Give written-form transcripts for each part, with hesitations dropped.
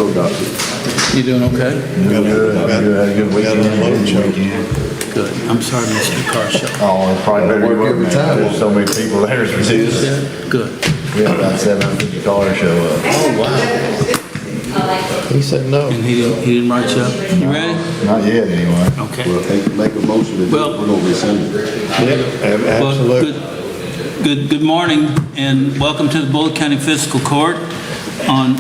go, Doctor. You doing okay? Good. Had a good weekend. Good. I'm sorry, Mr. Carshaw. Oh, it's probably better to Work work every now. time. There's so many people there. Yeah, good. We had about 750 cars show up. Oh, wow. He said no. And he didn't write you up? You ready? Not yet, anyway. Okay. Well, make a motion that Well- we're gonna rescind it. Well, good morning, and welcome to the Bullitt County Fiscal Court on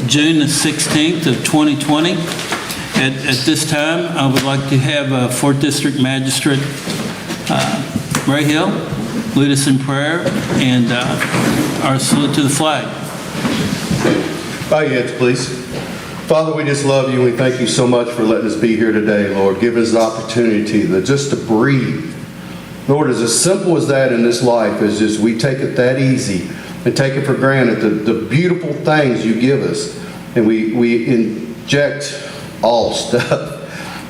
June the 16th of 2020. At this time, I would like to have 4th District Magistrate Ray Hill lead us in prayer and our salute to the flag. Bow your heads, please. Father, we just love you and we thank you so much for letting us be here today, Lord. Give us the opportunity just to breathe. Lord, it's as simple as that in this life, is just we take it that easy and take it for granted, the beautiful things you give us. And we inject all stuff.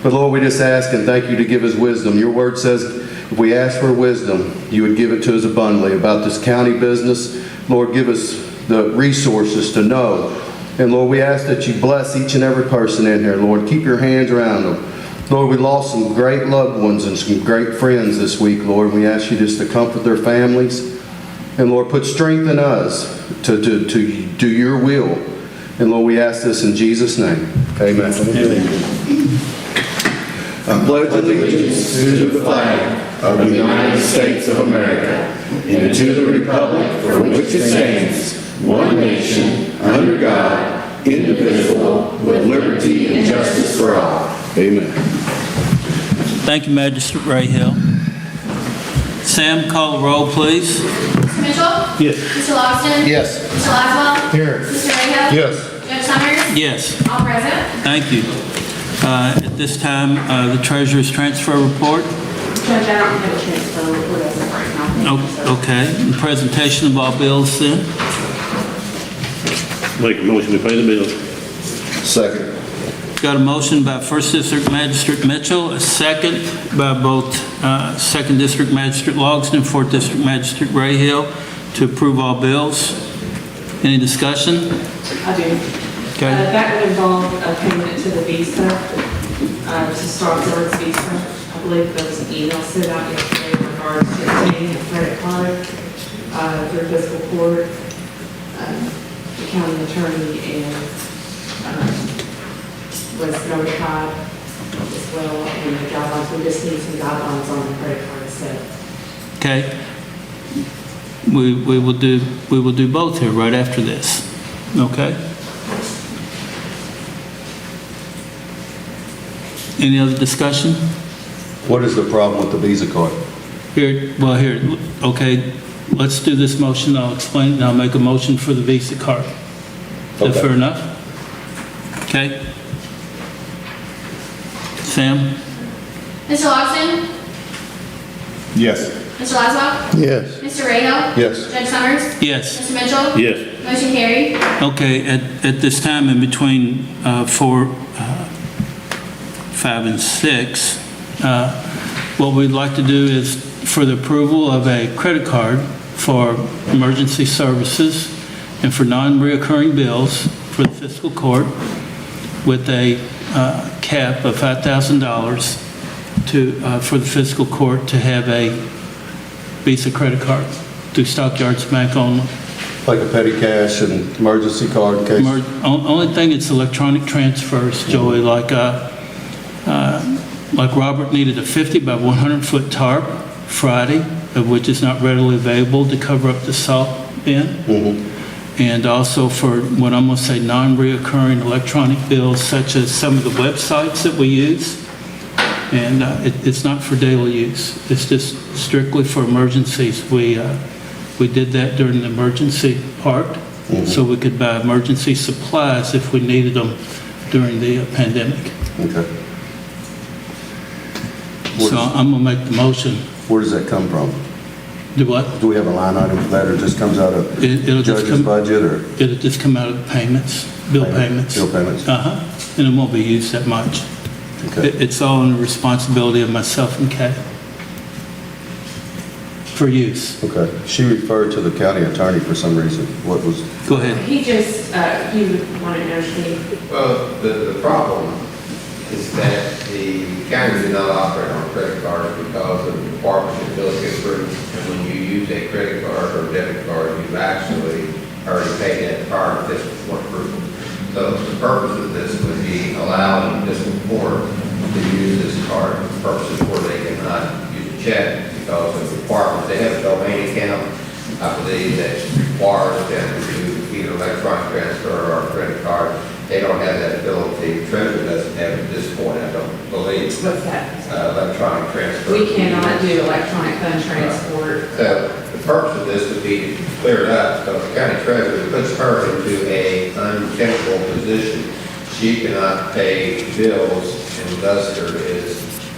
But Lord, we just ask and thank you to give us wisdom. Your word says if we ask for wisdom, you would give it to us abundantly. About this county business, Lord, give us the resources to know. And Lord, we ask that you bless each and every person in here. Lord, keep your hands around them. Lord, we lost some great loved ones and some great friends this week, Lord. We ask you just to comfort their families. And Lord, put strength in us to do your will. And Lord, we ask this in Jesus' name. Amen. I pledge allegiance to the flag of the United States of America and to the republic for which it stands, one nation, under God, indivisible, with liberty and justice for all. Amen. Thank you, Magistrate Ray Hill. Sam, call the roll, please. Mr. Mitchell? Yes. Mr. Logston? Yes. Mr. Laswell? Here. Mr. Mayhill? Yes. Judge Summers? Yes. All present. Thank you. At this time, the Treasurer's transfer report. Judge, I don't have a transfer report as of right now. Oh, okay. And presentation of all bills then. Make a motion to pay the bill. Second. Got a motion by 1st District Magistrate Mitchell, a second by both 2nd District Magistrate Logston and 4th District Magistrate Ray Hill to approve all bills. Any discussion? I do. Okay. That would involve a payment to the Visa, to start George's Visa. I believe there was an email sent out yesterday in regards to obtaining a credit card through fiscal court. The county attorney and was notified as well in the guidelines. We just need some guidelines on the credit card itself. Okay. We will do both here right after this. Okay? Any other discussion? What is the problem with the Visa card? Here, okay, let's do this motion, I'll explain, and I'll make a motion for the Visa card. Is that Okay. fair enough? Okay. Sam? Mr. Logston? Yes. Mr. Laswell? Yes. Mr. Mayhill? Yes. Judge Summers? Yes. Mr. Mitchell? Yes. Motion carried. Okay, at this time, in between 4, 5, and 6, what we'd like to do is for the approval of a credit card for emergency services and for non-reoccurring bills for the fiscal court with a cap of $5,000 for the fiscal court to have a Visa credit card through Stockyards Bank only. Like a petty cash and emergency card in case. Only thing, it's electronic transfers, Joey, like Robert needed a 50 by 100 foot tarp Friday, of which is not readily available to cover up the salt bin. And also for what I'm going to say non-reoccurring electronic bills, such as some of the websites that we use. And it's not for daily use. It's just strictly for emergencies. We did that during the emergency part, so we could buy emergency supplies if we needed them during the pandemic. Okay. So I'm going to make the motion. Where does that come from? Do what? Do we have a line item for that, or just comes out of It'll just judge's come, budget, or? it'll just come out of payments, bill payments. Bill payments. And it won't be used that much. Okay. It's all in the responsibility of myself and Kay. for use. Okay. She referred to the county attorney for some reason. What was? Go ahead. He just, he wanted to know, Steve. Well, the problem is that the county did not operate on credit cards because of the requirements of ability approved. And when you use a credit card or debit card, you've actually already paid that prior to fiscal court approval. So the purpose of this would be allowing fiscal court to use this card for purposes where they cannot use a check because of the requirements. They have a domain account, I believe, that requires them to do either electronic transfer or a credit card. They don't have that ability. Treasurer doesn't have it at this point, I don't believe. What's that? Electronic transfer. We cannot do electronic fund transport. So the purpose of this would be to clear it up, because the county treasurer puts her into a untenable position. She cannot pay bills unless there is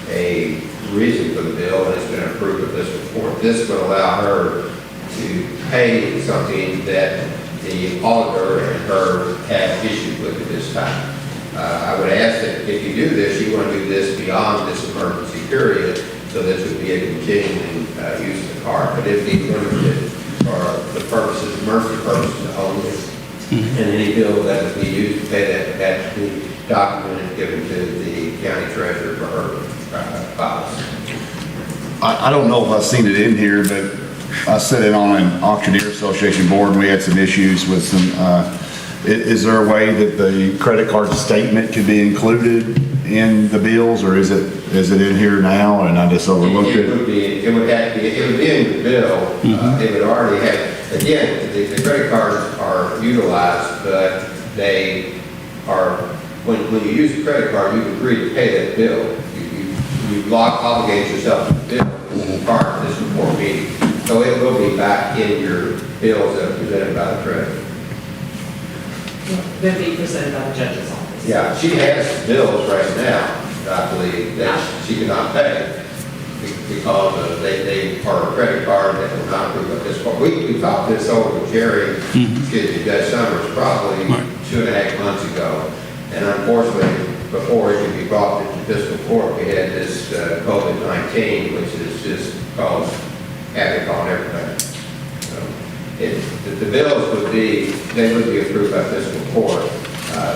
a reason for the bill and it's been approved of this report. This would allow her to pay something that the auditor and her have issues with at this time. I would ask that if you do this, you want to do this beyond this emergency period, so this would be a continuing use of the card. But it'd be limited for the purposes, emergency purposes only. And any bill that would be used to pay that would have to be documented, given to the county treasurer for her files. I don't know if I've seen it in here, but I sat in on an auctioneer association board and we had some issues with some, is there a way that the credit card statement could be included in the bills, or is it in here now and I just overlooked It it? would be, it would have to be, it would be in the bill. It would already have, again, the credit cards are utilized, but they are, when you use a credit card, you agree to pay that bill. You obligate yourself to the bill prior to this report meeting. So it will be back in your bills that are presented by the treasurer. They'll be presented by the judge's office. Yeah, she has bills right now, I believe, that she cannot pay because they are a credit card that will not approve of this. We talked this over with Jerry, excuse me, Judge Summers, probably 2.5 months ago. And unfortunately, before it could be brought to fiscal court, we had this COVID-19, which has just caused havoc on everything. So the bills would be, they would be approved by fiscal court.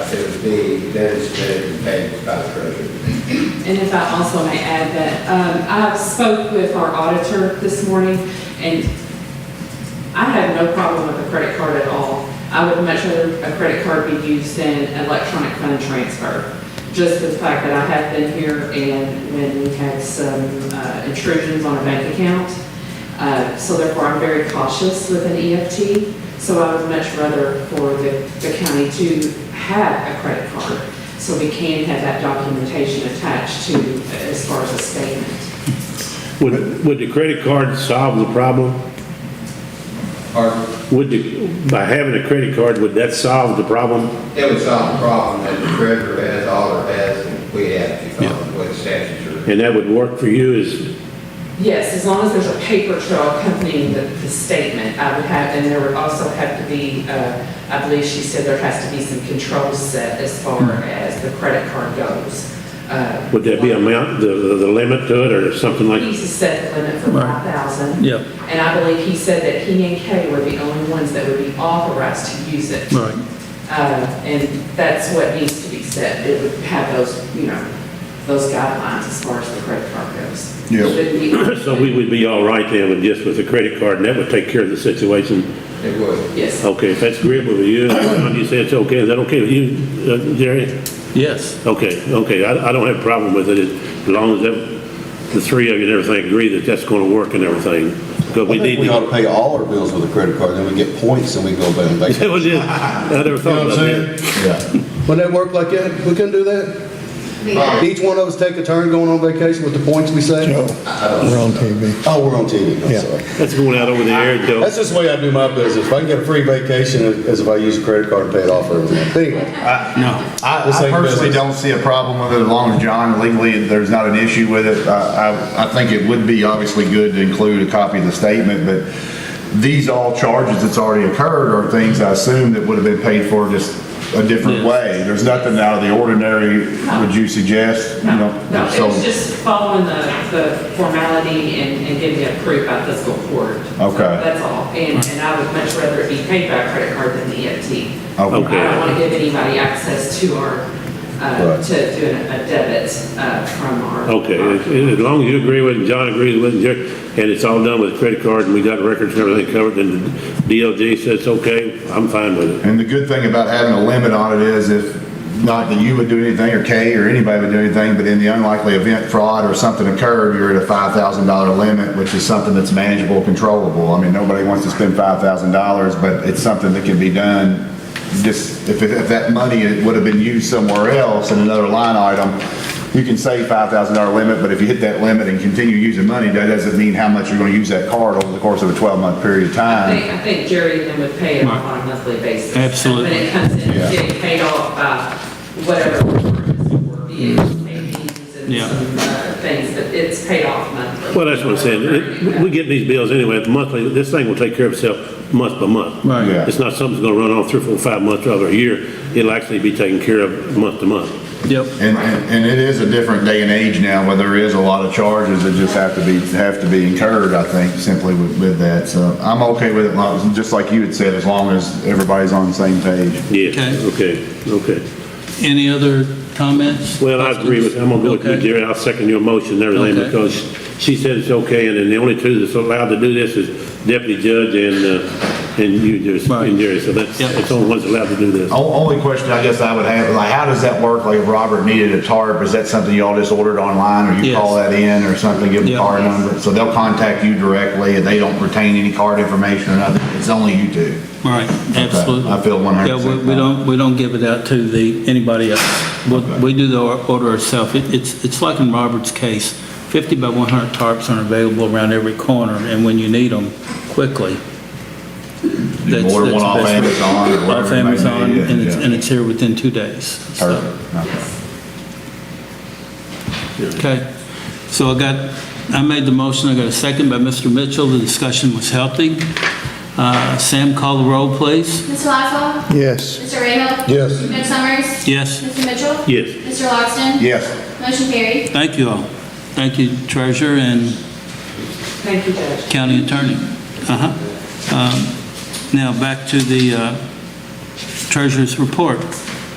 It would be then submitted and paid by the treasurer. And if I also may add that, I spoke with our auditor this morning, and I have no problem with a credit card at all. I would much rather a credit card be used than electronic fund transfer. Just the fact that I have been here and when we had some intrusions on a bank account. So therefore, I'm very cautious with an EFT. So I would much rather for the county to have a credit card so we can have that documentation attached to as far as a statement. Would the credit card solve the problem? By having a credit card, would that solve the problem? It would solve the problem that the treasurer has, auditor has, and we have because of the way the statutes are. And that would work for you as, Yes, as long as there's a paper trail accompanying the statement, I would have, and there would also have to be, I believe she said there has to be some controls set as far as the credit card goes. would there be amount, the limit to it or something like? He's set the limit for Right. 5,000. Yep. And I believe he said that he and Kay were the only ones that would be authorized to use it. Right. And that's what needs to be said. It would have those, those guidelines as far as the credit card goes. Yeah. Shouldn't be- So we would be all right then with just with a credit card and that would take care of the situation? It would. Yes. Okay, if that's agreeable with you, you say it's okay, is that okay with you, Jerry? Yes. Okay, I don't have a problem with it as long as the three of you and everything agree that that's going to work and everything. Because we I need think we ought to to. pay all our bills with a credit card, then we get points and we go back and back. That was it. I never thought about that. Yeah. Would that work like that? We couldn't do that? Each one of us take a turn going on vacation with the points we save? We're on TV. Oh, we're on TV, I'm sorry. That's going out over the air, Joe. That's just the way I do my business. If I can get a free vacation, as if I use a credit card and pay it off for everything. But anyway, No. I This ain't personally business. don't see a problem with it as long as John legally, there's not an issue with it. I think it would be obviously good to include a copy of the statement, but these all charges that's already occurred are things I assume that would have been paid for just a different Yes. way. There's nothing out of the ordinary, would you suggest? You know, No, it so- was just following the formality and getting it approved by fiscal court. Okay. That's all. And I would much rather it be paid by credit card than the EFT. Okay. I don't want to give anybody access to our, Right. to do a debit from our. Okay, as long as you agree with it, John agrees with it, and it's all done with a credit card, and we got records and everything covered, and the DOJ says it's okay, I'm fine with it. And the good thing about having a limit on it is if, not that you would do anything, or Kay, or anybody would do anything, but in the unlikely event fraud or something occurred, you're at a $5,000 limit, which is something that's manageable, controllable. I mean, nobody wants to spend $5,000, but it's something that can be done. Just, if that money would have been used somewhere else in another line item, you can say $5,000 limit, but if you hit that limit and continue using money, that doesn't mean how much you're going to use that card over the course of a 12-month period of time. I think Jerry then would pay it off on a monthly basis. Absolutely. When it comes in, Yeah. getting paid off by whatever the purchase or vehicles, and Yeah. some things, but it's paid off monthly. Well, that's what I'm saying, we get these bills anyway, monthly, this thing will take care of itself month by month. Right. Yeah. It's not something that's gonna run on 3, 4, 5 months or a year, it'll actually be taken care of month to month. Yep. And it is a different day and age now, where there is a lot of charges that just have to be incurred, I think, simply with that. So I'm okay with it, just like you had said, as long as everybody's on the same page. Yeah, okay. Any other comments? Well, I agree with, I'm gonna go with you, Okay. Jerry, I'll second your motion and everything, Okay. because she said it's okay, and then the only two that's allowed to do this is deputy judge and you, Right. and Jerry, so that's Yep. the only ones allowed to do this. Only question I guess I would have, like, how does that work? Like, if Robert needed a tarp, is that something y'all just ordered online, or you Yes. call that in or something, give them Yep. a card number? So they'll contact you directly, and they don't retain any card information or nothing? It's only you two? Right, absolutely. I feel 100% Yeah, we don't give it out to anybody else. We do the order ourselves. It's like in Robert's case, 50 by 100 tarps are available around every corner, and when you need them quickly. You can order one off the best way. Amazon or whatever Off it may be, Amazon, yeah. and it's here within 2 days. So, Perfect. Okay. okay, so I made the motion, I got a second by Mr. Mitchell, the discussion was healthy. Sam, call the roll, please. Mr. Laszlo? Yes. Mr. Rahal? Yes. Ms. Summers? Yes. Mr. Mitchell? Yes. Mr. Logston? Yes. Motion carried. Thank you all. Thank you, Treasurer and Thank you, Judge. County Attorney. Now, back to the Treasurer's report.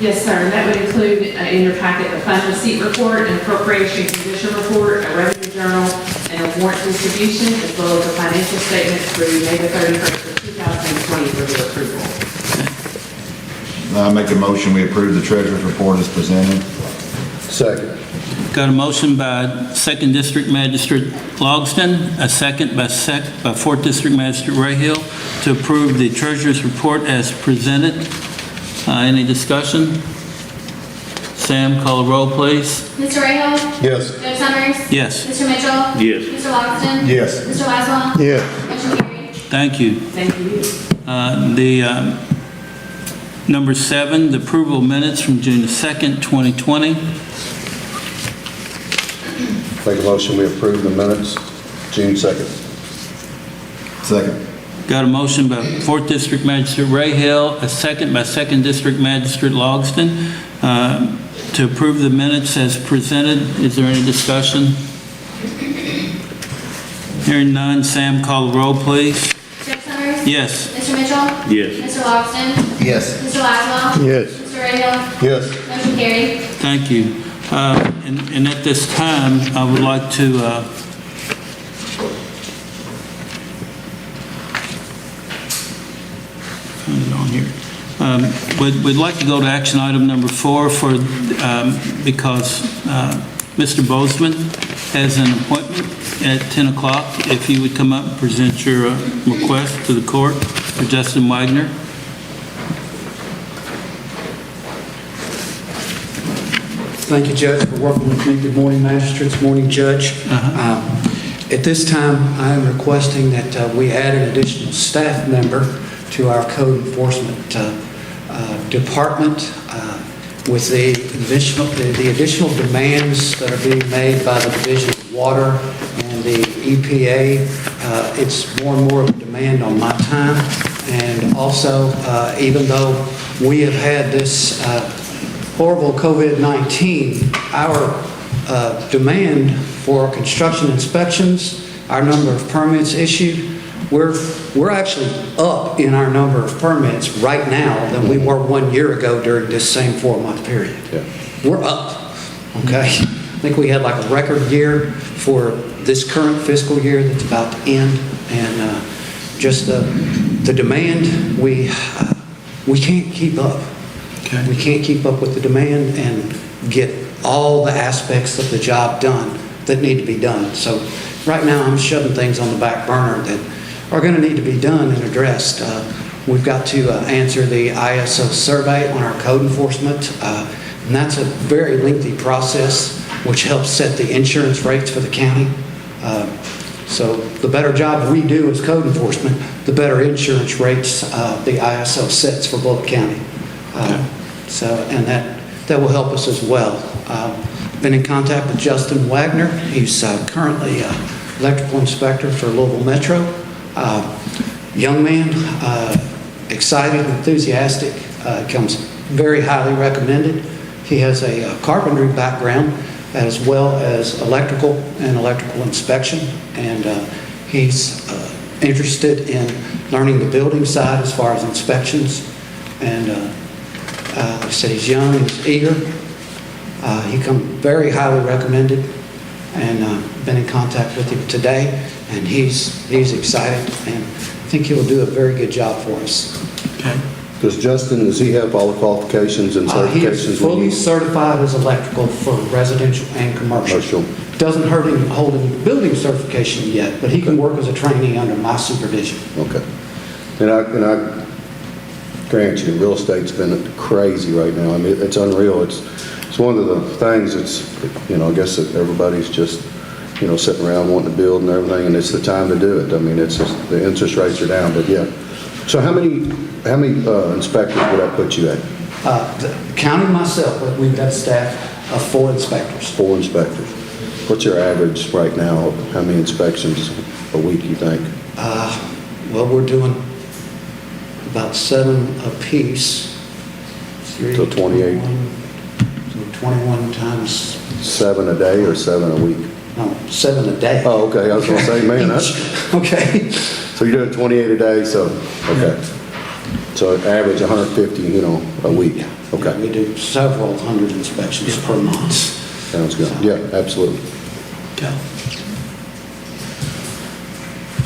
Yes, sir, and that would include in your packet the fund receipt report, an appropriation condition report, a revenue journal, and a warrant distribution, as well as a financial statement through May the 31st of 2020 for your approval. I make a motion, we approve the treasurer's report as presented. Second. Got a motion by 2nd District Magistrate Logston, a second by 4th District Magistrate Rahill to approve the Treasurer's report as presented. Any discussion? Sam, call the roll, please. Mr. Rahal? Yes. Ms. Summers? Yes. Mr. Mitchell? Yes. Mr. Logston? Yes. Mr. Laszlo? Yes. Motion carried. Thank you. Thank you. Number 7, the approval of minutes from June 2nd, 2020. Make a motion, we approve the minutes, June 2nd. Second. Got a motion by 4th District Magistrate Rahill, a second by 2nd District Magistrate Logston to approve the minutes as presented. Is there any discussion? Hearing none, Sam, call the roll, please. Ms. Summers? Yes. Mr. Mitchell? Yes. Mr. Logston? Yes. Mr. Laszlo? Yes. Mr. Rahal? Yes. Motion carried. Thank you. And at this time, I would like to find it on here. We'd like to go to action item number 4 because Mr. Bozeman has an appointment at 10 o'clock. If you would come up and present your request to the court for Justin Wagner. Thank you, Judge, for working with me. Good morning, magistrates, morning, Judge. At this time, I am requesting that we add an additional staff member to our code enforcement department with the additional demands that are being made by the Division of Water and the EPA. It's more and more of a demand on my time. And also, even though we have had this horrible COVID-19, our demand for construction inspections, our number of permits issued, we're actually up in our number of permits right now than we were 1 year ago during this same 4-month period. We're up, okay? I think we had like a record year for this current fiscal year that's about to end, and just the demand, we can't keep up. Okay. We can't keep up with the demand and get all the aspects of the job done that need to be done. So right now, I'm shoving things on the back burner that are going to need to be done and addressed. We've got to answer the ISO survey on our code enforcement, and that's a very lengthy process, which helps set the insurance rates for the county. So the better job we do as code enforcement, the better insurance rates the ISO sets for Bullitt County. And that will help us as well. Been in contact with Justin Wagner. He's currently electrical inspector for Louisville Metro. Young man, excited, enthusiastic, comes very highly recommended. He has a carpentry background as well as electrical and electrical inspection, and he's interested in learning the building side as far as inspections. And like I said, he's young, he's eager. He comes very highly recommended, and been in contact with him today, and he's excited, and I think he'll do a very good job for us. Okay. Does he have all the qualifications and He certifications? is we fully need? certified as electrical for residential and commercial. Doesn't hurt him holding building certification yet, but he can work as a trainee under my supervision. Okay. And I grant you, real estate's been crazy right now. I mean, it's unreal. It's one of the things that's, I guess that everybody's just, sitting around wanting to build and everything, and it's the time to do it. I mean, it's just, the interest rates are down, but yeah. So how many inspectors would I put you at? Counting myself, but we've got a staff of 4 inspectors. 4 inspectors. What's your average right now? How many inspections a week, you think? Well, we're doing about 7 apiece. So 28. So 21 times, 7 a day or 7 a week? no, 7 a day. Oh, okay. I was gonna say, man, that's, Okay. so you're doing 28 a day, so, okay. So average 150, a week. Okay. We do several hundred inspections per month. Sounds good. Yeah, absolutely. Okay.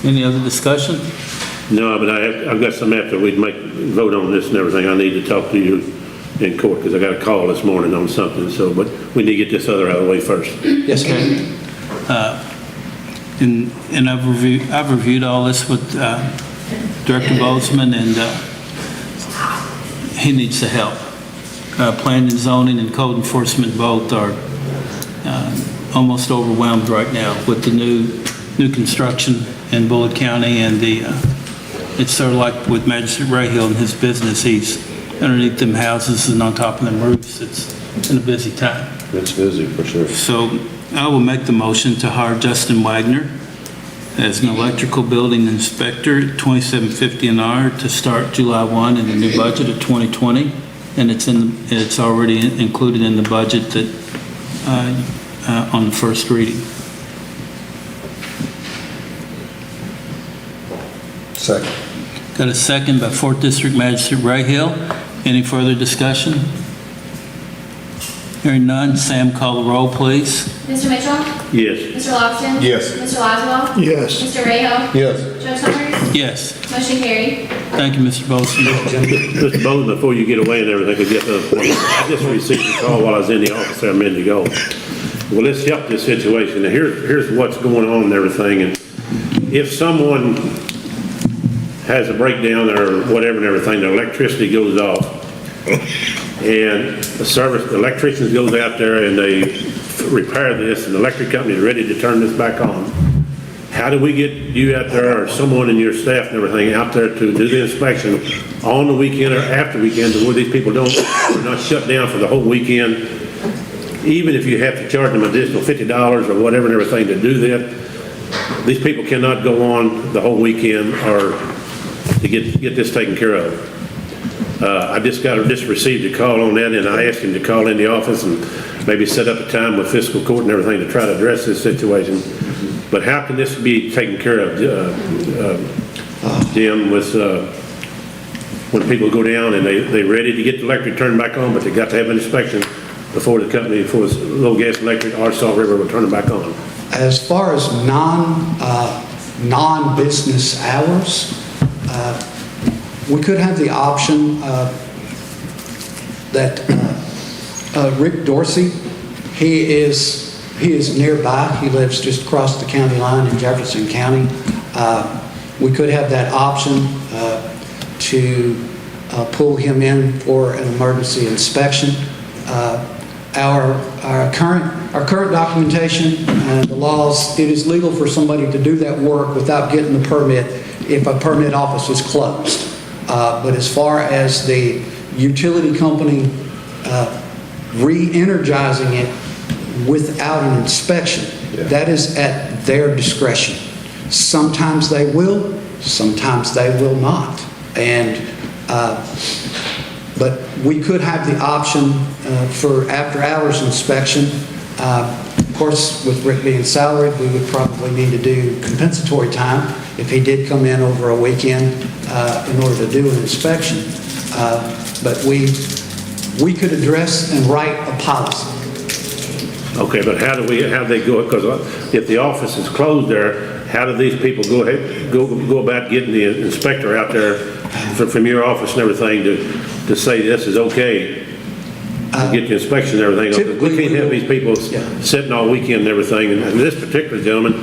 Any other discussion? No, but I've got some after we'd vote on this and everything, I need to talk to you in court, because I got a call this morning on something, so, but we need to get this other out of the way first. Yes, sir. And I've reviewed all this with Director Bozeman, and he needs the help. Planning and zoning and code enforcement both are almost overwhelmed right now with the new construction in Bullitt County, and it's sort of like with Magistrate Rahill and his business. He's underneath them houses and on top of them roofs. It's been a busy time. It's busy for sure. So I will make the motion to hire Justin Wagner as an electrical building inspector at $27.50 an hour to start July 1 in the new budget of 2020. And it's already included in the budget that on the first reading. Second. Got a second by 4th District Magistrate Rahill. Any further discussion? Hearing none, Sam, call the roll, please. Mr. Mitchell? Yes. Mr. Logston? Yes. Mr. Laswell? Yes. Mr. Rayo? Yes. Judge Summers? Yes. Motion carried. Thank you, Mr. Bolson. Mr. Bowden, before you get away and everything, I just received a call while I was in the office there a minute ago. Well, let's help this situation. Now, here's what's going on and everything, and if someone has a breakdown or whatever and everything, the electricity goes off, and the electrician goes out there and they repair this, and the electric company is ready to turn this back on. How do we get you out there, or someone in your staff and everything, out there to do the inspection on the weekend or after weekend, to where these people are not shut down for the whole weekend? Even if you have to charge them additional $50 or whatever and everything to do that, these people cannot go on the whole weekend or to get this taken care of. I just received a call on that, and I asked him to call in the office and maybe set up a time with fiscal court and everything to try to address this situation. But how can this be taken care of, Jim, with, when people go down and they're ready to get the electric turned back on, but they got to have an inspection before the company, before Low Gas Electric or Salt River will turn it back on? As far as non-business hours, we could have the option that Rick Dorsey, he is nearby. He lives just across the county line in Jefferson County. We could have that option to pull him in for an emergency inspection. Our current documentation and the laws, it is legal for somebody to do that work without getting the permit if a permit office is closed. But as far as the utility company re-energizing it without an inspection, that is at their discretion. Sometimes they will, sometimes they will not. And but we could have the option for after-hours inspection. Of course, with Rick being salaried, we would probably need to do compensatory time if he did come in over a weekend in order to do an inspection. But we could address and write a policy. Okay, but how do they go, because if the office is closed there, how do these people go about getting the inspector out there from your office and everything to say this is okay? To get the inspection and everything. We can't have these people sitting all weekend and everything. And this particular gentleman,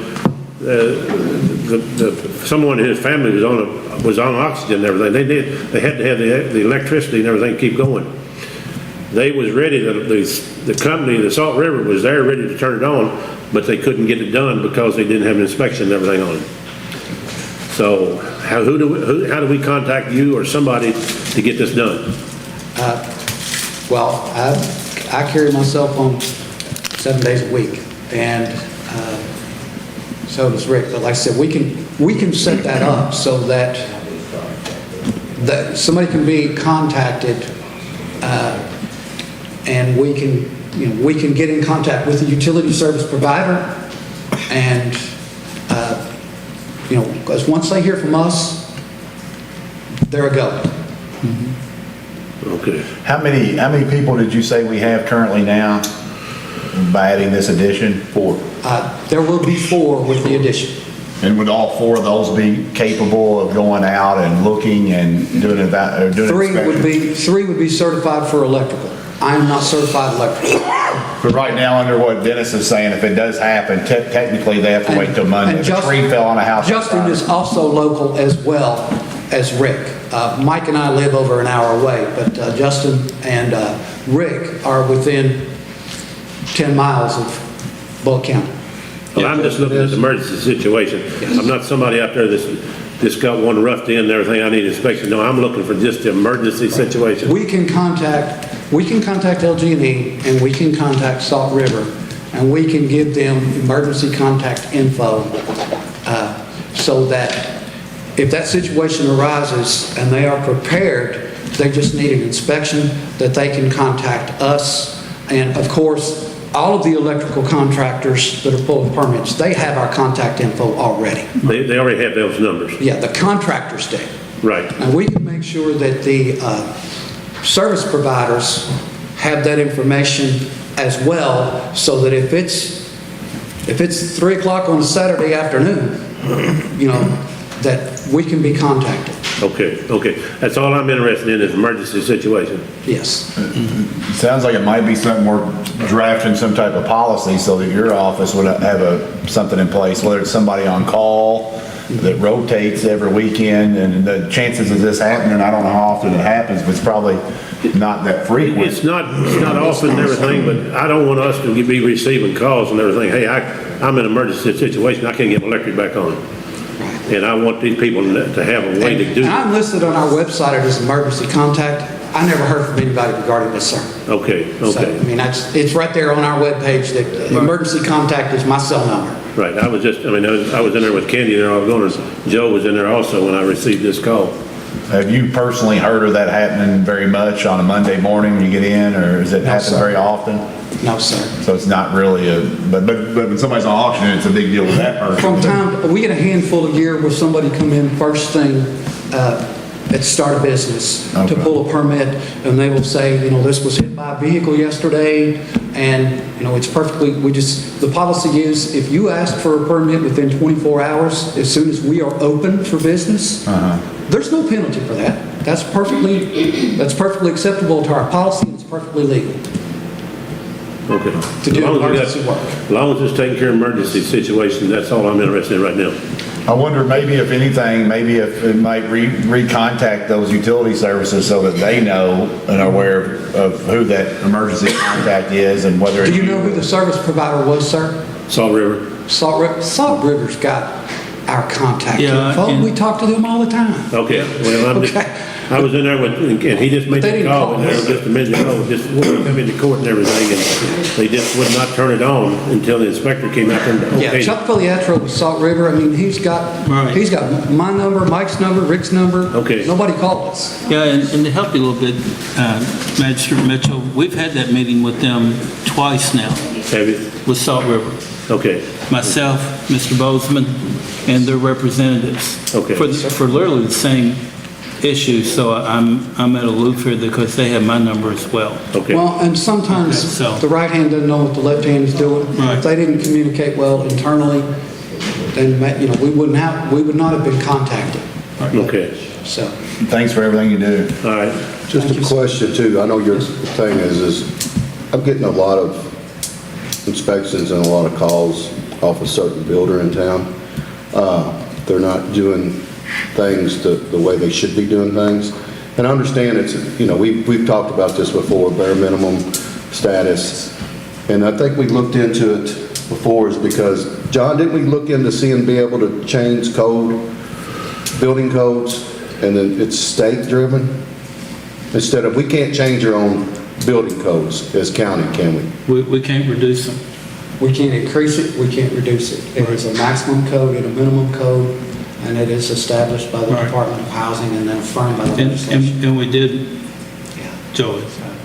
someone in his family was on oxygen and everything. They had to have the electricity and everything keep going. They was ready, the company, the Salt River was there ready to turn it on, but they couldn't get it done because they didn't have an inspection and everything on it. So how do we contact you or somebody to get this done? Well, I carry my cell phone 7 days a week, and so does Rick. But like I said, we can set that up so that somebody can be contacted, and we can get in contact with the utility service provider, and because once they hear from us, they're a go. Okay. How many people did you say we have currently now by adding this addition? 4. There will be 4 with the addition. And would all 4 of those be capable of going out and looking and doing an inspection? 3 would be certified for electrical. I am not certified electrical. But right now, under what Dennis is saying, if it does happen, technically they have to wait till Monday. If a tree fell on a house. Justin is also local as well as Rick. Mike and I live over an hour away, but Justin and Rick are within 10 miles of Bullock County. Well, I'm just looking at the emergency situation. Yes. I'm not somebody out there that's got one roughed in and everything, I need inspection. No, I'm looking for just the emergency situation. We can contact LG&E, and we can contact Salt River, and we can give them emergency contact info so that if that situation arises and they are prepared, they just need an inspection, that they can contact us. And of course, all of the electrical contractors that are pulling permits, they have our contact info already. They already have those numbers. Yeah, the contractors do. Right. And we can make sure that the service providers have that information as well, so that if it's 3 o'clock on a Saturday afternoon, that we can be contacted. Okay. That's all I'm interested in is emergency situation. Yes. Sounds like it might be something we're drafting some type of policy so that your office would have something in place, whether it's somebody on call that rotates every weekend, and the chances of this happening, I don't know how often it happens, but it's probably not that frequent. It's not often and everything, but I don't want us to be receiving calls and everything. Hey, I'm in an emergency situation, I can't get my electric back on. And I want these people to have a way to do And that. I'm listed on our website as emergency contact. I never heard from anybody regarding this, sir. Okay. So, I mean, it's right there on our webpage that emergency contact is my cell number. Right, I was in there with Candy there, Joe was in there also when I received this call. Have you personally heard of that happening very much on a Monday morning when you get in, or does it happen sir. very often? No, sir. So it's not really but when somebody's on auction, it's a big deal with that person. From time, we get a handful a year where somebody come in first thing at the start of business to Okay. pull a permit, and they will say, this was hit by a vehicle yesterday, and, it's perfectly, the policy is, if you ask for a permit within 24 hours, as soon as we are open for business, there's no penalty for that. That's perfectly acceptable to our policy, and it's perfectly legal Okay. to do As long as we emergency got- work. As long as it's taking care of emergency situations, that's all I'm interested in right now. I wonder maybe if anything, maybe if it might recontact those utility services so that they know and are aware of who that emergency contact is and whether. Do it's you know who the service provider was, sir? Salt River. Salt River's got our contact Yeah, info. and- We talk to them all the time. Okay, well, Okay. I was in there with, and he just made But they the didn't call, call and they were us. just a minute ago, just wanted to come into court and everything, and they just would not turn it on until the inspector came out there and Yeah, okayed it. Chuck Filiatro with Salt River, I mean, he's got my number, Mike's number, Rick's number. Okay. Nobody called us. Yeah, and to help you a little bit, Magistrate Mitchell, we've had that meeting with them twice now, Have you? with Salt River. Okay, Myself, Mr. Bozeman, and their representatives. Okay. For literally the same issue, so I'm at a loop here because they have my number as well. okay. Well, and sometimes Okay, so- the right hand doesn't know what the left hand is doing. Right. If they didn't communicate well internally, then, we would not have been contacted. Okay, So, Thanks for everything you do. all right. Just Thank a you, sir. question too. I know your thing is I'm getting a lot of inspections and a lot of calls off a certain builder in town. They're not doing things the way they should be doing things. And I understand it's, we've talked about this before, bare minimum status. And I think we looked into it before is because, John, didn't we look into seeing, be able to change building codes, and then it's state driven? Instead of, we can't change our own building codes as county, can we? We can't reduce them. we can't increase it, we can't reduce it. It is a maximum code and a minimum code, and it is established by the Right. Department of Housing and then affirmed by the And, legislature. and we did, Joey,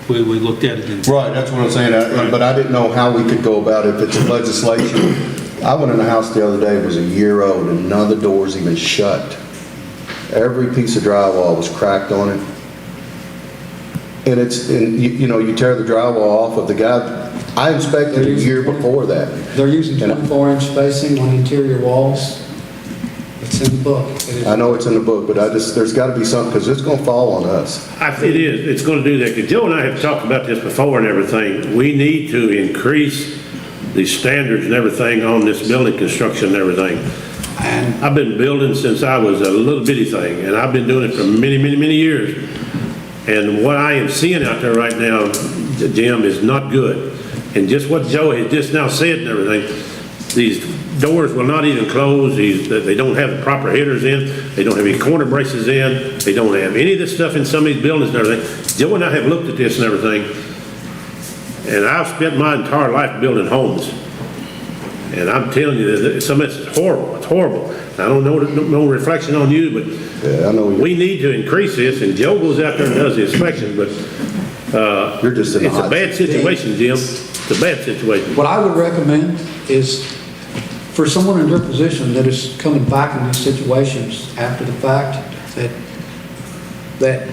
we looked at it and Right, that's what I'm saying, but I didn't know how we could go about it if it's in legislation. I went in a house the other day, it was a year old, and none of the doors even shut. Every piece of drywall was cracked on it. And you tear the drywall off of the guy, I inspected a year before that. They're using 24-inch spacing on interior walls. It's in the book. It is- I know it's in the book, but there's gotta be something, because it's gonna fall on us. It is, it's gonna do that, because Joe and I have talked about this before and everything. We need to increase the standards and everything on this building construction and everything. And I've been building since I was a little bitty thing, and I've been doing it for many, many, many years. And what I am seeing out there right now, Jim, is not good. And just what Joe has just now said and everything, these doors will not even close, they don't have the proper headers in, they don't have any corner braces in, they don't have any of this stuff in some of these buildings and everything. Joe and I have looked at this and everything, and I've spent my entire life building homes. And I'm telling you, that some of this is horrible, it's horrible. I don't know, no reflection on you, but Yeah, I know we need to increase this, and Joe goes out there and does the inspection, but, You're just in the it's a hot bad situation, Jim. It's a bad situation. what I would recommend is for someone in your position that is coming back in these situations after the fact, that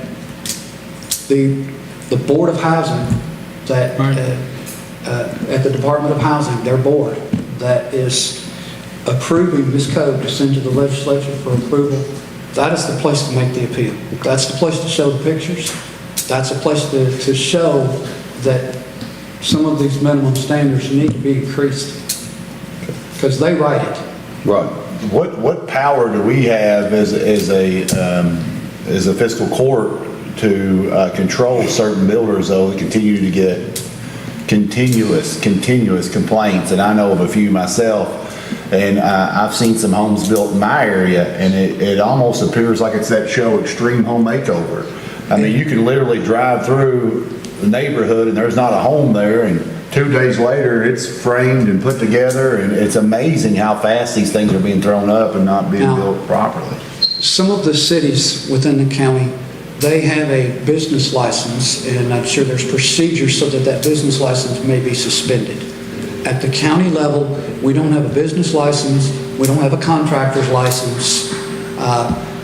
the Board of Housing, that, at the Department of Housing, their board, that is approving this code to send to the legislature for approval, that is the place to make the appeal. That's the place to show the pictures. That's the place to show that some of these minimum standards need to be increased. Because they write it. Right. What power do we have as a fiscal court to control certain builders, though, that continue to get continuous complaints? And I know of a few myself, and I've seen some homes built in my area, and it almost appears like it's that show Extreme Home Makeover. I mean, you can literally drive through the neighborhood and there's not a home there, and 2 days later, it's framed and put together, and it's amazing how fast these things are being thrown up and not being Now- built properly. some of the cities within the county, they have a business license, and I'm sure there's procedures so that that business license may be suspended. At the county level, we don't have a business license, we don't have a contractor's license.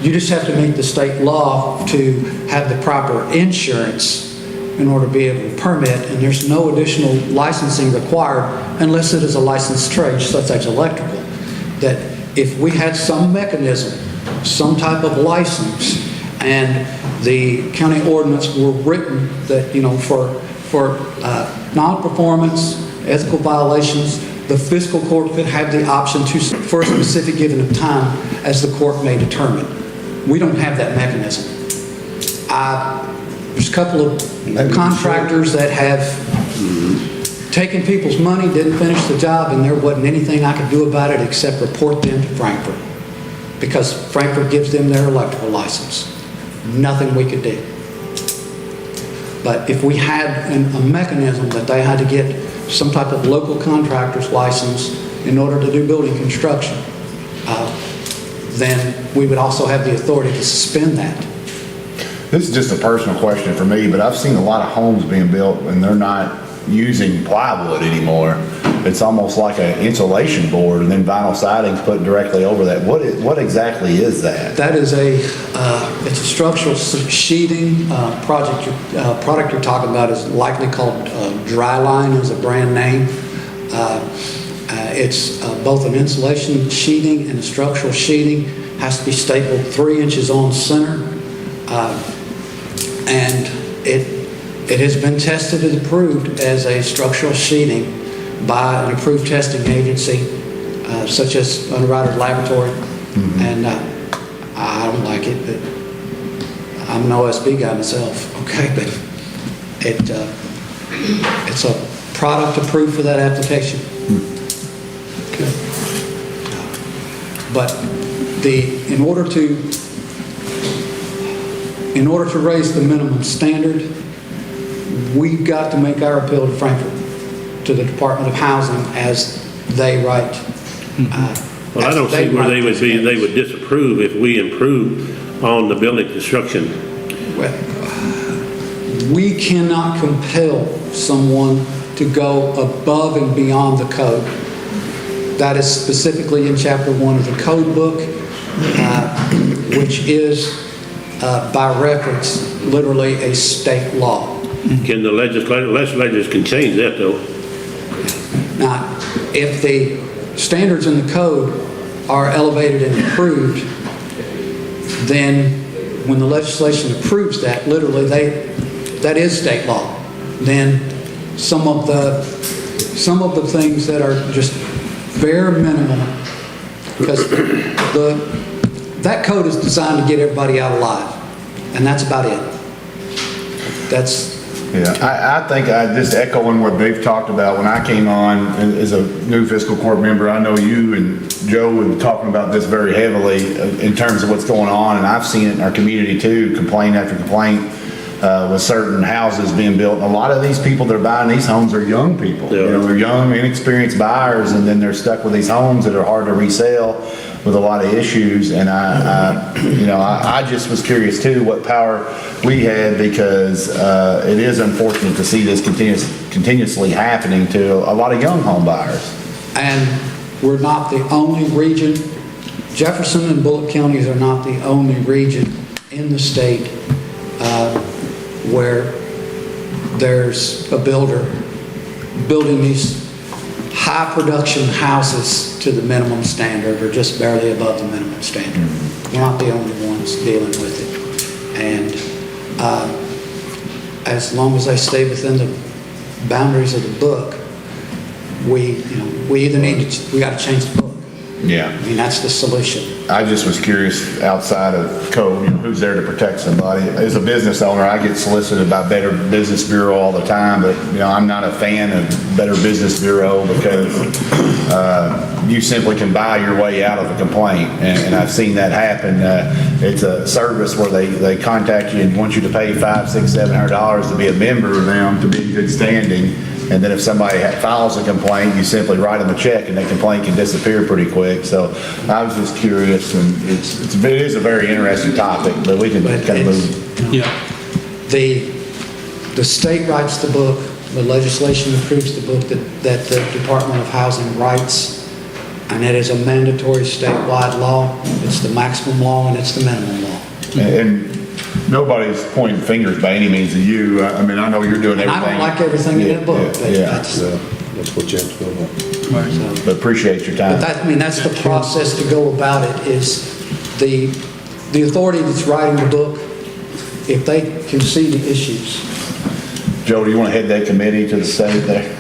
You just have to meet the state law to have the proper insurance in order to be able to permit, and there's no additional licensing required unless it is a licensed trade, such as electrical. That if we had some mechanism, some type of license, and the county ordinance were written that, for non-performance, ethical violations, the fiscal court could have the option to, for a specific given of time, as the court may determine. We don't have that mechanism. There's a couple of contractors that have taken people's money, didn't finish the job, and there wasn't anything I could do about it except report them to Frankfurt, because Frankfurt gives them their electrical license. Nothing we could do. But if we had a mechanism that they had to get some type of local contractor's license in order to do building construction, then we would also have the authority to suspend that. This is just a personal question for me, but I've seen a lot of homes being built and they're not using plywood anymore. It's almost like an insulation board and then vinyl siding's put directly over that. What exactly is that? That is it's a structural sheeting product you're talking about is likely called Dryline as a brand name. It's both an insulation sheeting and a structural sheeting. Has to be stapled 3 inches on center. And it has been tested and approved as a structural sheeting by an approved testing agency, such as Underwriters Laboratory. Mm-hmm. And I don't like it, but I'm an OSB guy myself, okay? But it's a product approved for that application. Okay. But in order to raise the minimum standard, we've got to make our appeal to Frankfurt, to the Department of Housing, as they write. Well, I don't see where they would disapprove if we improve on the building construction. Well, we cannot compel someone to go above and beyond the code. That is specifically in Chapter 1 of the code book, which is, by reference, literally a state law. Can the legislators can change that, though? Now, if the standards in the code are elevated and approved, then when the legislation approves that, literally that is state law. Then some of the things that are just bare minimum, because that code is designed to get everybody out alive, and that's about it. Yeah, I think I just echoing what they've talked about. When I came on as a new fiscal court member, I know you and Joe were talking about this very heavily in terms of what's going on, and I've seen it in our community too, complaint after complaint with certain houses being built. And a lot of these people that are buying these homes are young people. Yeah. They're young, inexperienced buyers, and then they're stuck with these homes that are hard to resell with a lot of issues. And I just was curious too what power we had, because it is unfortunate to see this continuously happening to a lot of young home buyers. And we're not the only region. Jefferson and Bullock counties are not the only region in the state where there's a builder building these high production houses to the minimum standard or just barely above the minimum standard. We're not the only ones dealing with it. And as long as they stay within the boundaries of the book, we got to change the book. Yeah. I mean, that's the solution. I just was curious, outside of code, who's there to protect somebody. As a business owner, I get solicited by Better Business Bureau all the time, but I'm not a fan of Better Business Bureau because you simply can buy your way out of a complaint, and I've seen that happen. It's a service where they contact you and want you to pay $500, $600, $700 to be a member of them, to be in good standing. And then if somebody files a complaint, you simply write them a check and the complaint can disappear pretty quick. So I was just curious, and it is a very interesting topic, but we can But kind of it's- move. Yeah. The state writes the book, the legislation approves the book that the Department of Housing writes, and it is a mandatory statewide law. It's the maximum law and it's the minimum law. And nobody's pointing fingers by any means at you. I mean, I know you're doing And everything. I don't like everything in that book. but Yeah, that's- That's what you have to go by. but appreciate your But time. that, I mean, that's the process to go about it, is the authority that's writing the book, if they can see the issues. Joe, do you want to head that committee to the state there?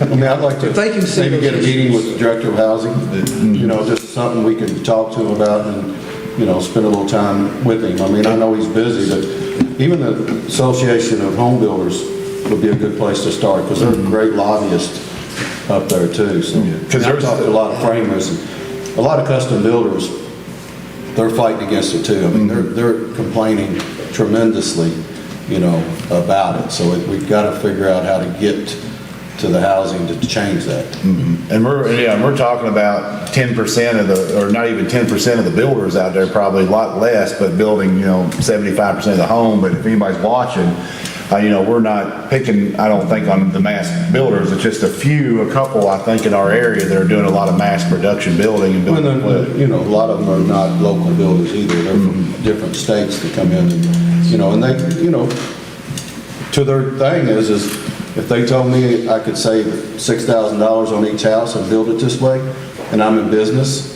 I mean, I'd like to If they can see maybe those get a meeting with the director of housing, you know, just something we can talk to him about and, you know, spend a little time with him. I mean, I know he's busy, but even the Association of Home Builders would be a good place to start, because they're great lobbyists up there too, so. Because I've talked to a lot of framers, and a lot of custom builders, they're fighting against it too. I mean, they're complaining tremendously, you know, about it. So we've got to figure out how to get to the housing to change that. And we're talking about 10% of the, or not even 10% of the builders out there, probably a lot less, but building, 75% of the home. But if anybody's watching, we're not picking, I don't think, on the mass builders. It's just a couple, I think, in our area that are doing a lot of mass production building and Well, building. then, a lot of them are not local builders either. They're from different states that come in and, and they, to their thing is if they told me I could save $6,000 on each house and build it this way, and I'm in business,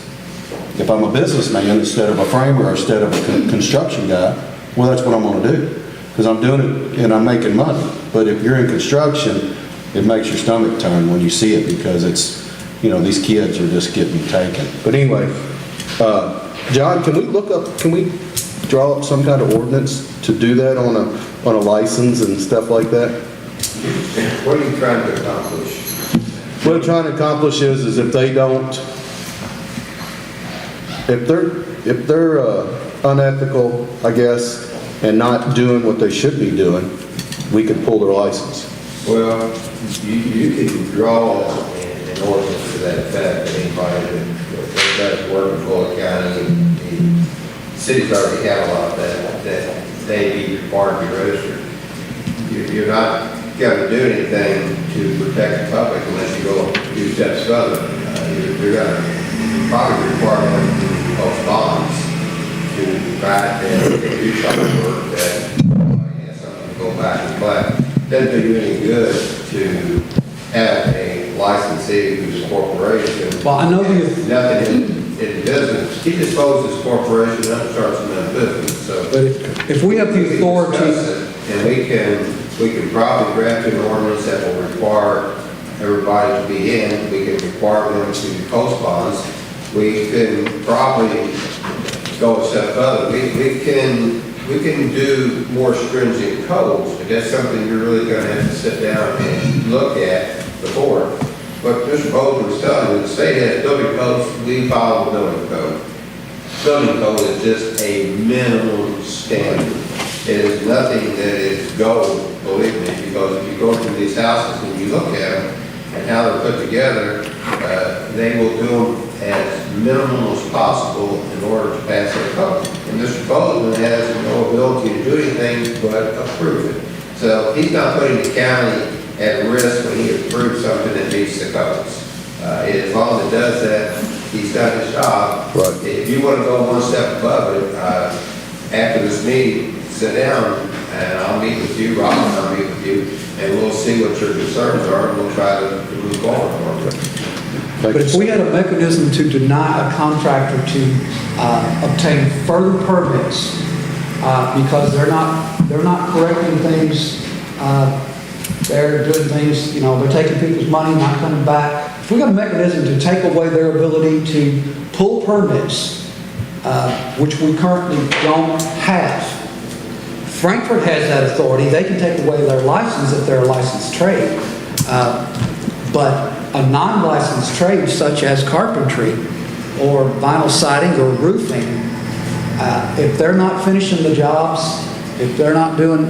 if I'm a businessman instead of a framer or instead of a construction guy, well, that's what I'm gonna do. Because I'm doing it and I'm making money. But if you're in construction, it makes your stomach turn when you see it, because it's, these kids are just getting taken. But anyway, John, can we draw up some kind of ordinance to do that on a license and stuff like that? What are you trying to accomplish? What I'm trying to accomplish is if they don't, if they're unethical, I guess, and not doing what they should be doing, we could pull their license. Well, you can draw an ordinance to that effect, anybody that does work in Fuller County, the cities already have a lot of that they be required to be registered. You're not going to do anything to protect the public unless you go a few steps further. You're going to probably require them to post bonds to write and do some work that something to go back and play. Doesn't do you any good to have a licensee who's a corporation. Well, I know Nothing in business. He just closed his corporation and starts another business, so. But if we have the authority, And we can probably draft an ordinance that will require everybody to be in. We can require them to post bonds. We can probably go a step further. We can do more stringent codes, but that's something you're really going to have to sit down and look at before. But Mr. Bowles was telling you, the state has building codes, we follow the building code. Building code is just a minimum standard. It is nothing that is gold, believe me, because if you go through these houses and you look at them and how they're put together, they will do them as minimal as possible in order to pass their code. And Mr. Bozeman has no ability to do anything but approve it. So he's not putting the county at risk when he approves something that meets the codes. As long as it does that, he's done his job. Right. If you want to go one step above it, after this meeting, sit down and I'll meet with you, Rob, and I'll meet with you, and we'll see what your concerns are, and we'll try to move forward. but if we had a mechanism to deny a contractor to obtain further permits because they're not correcting things, they're doing things, they're taking people's money, not coming back. If we got a mechanism to take away their ability to pull permits, which we currently don't have. Frankfurt has that authority. They can take away their license if they're a licensed trade. But a non-licensed trade such as carpentry or vinyl siding or roofing, if they're not finishing the jobs, if they're not doing,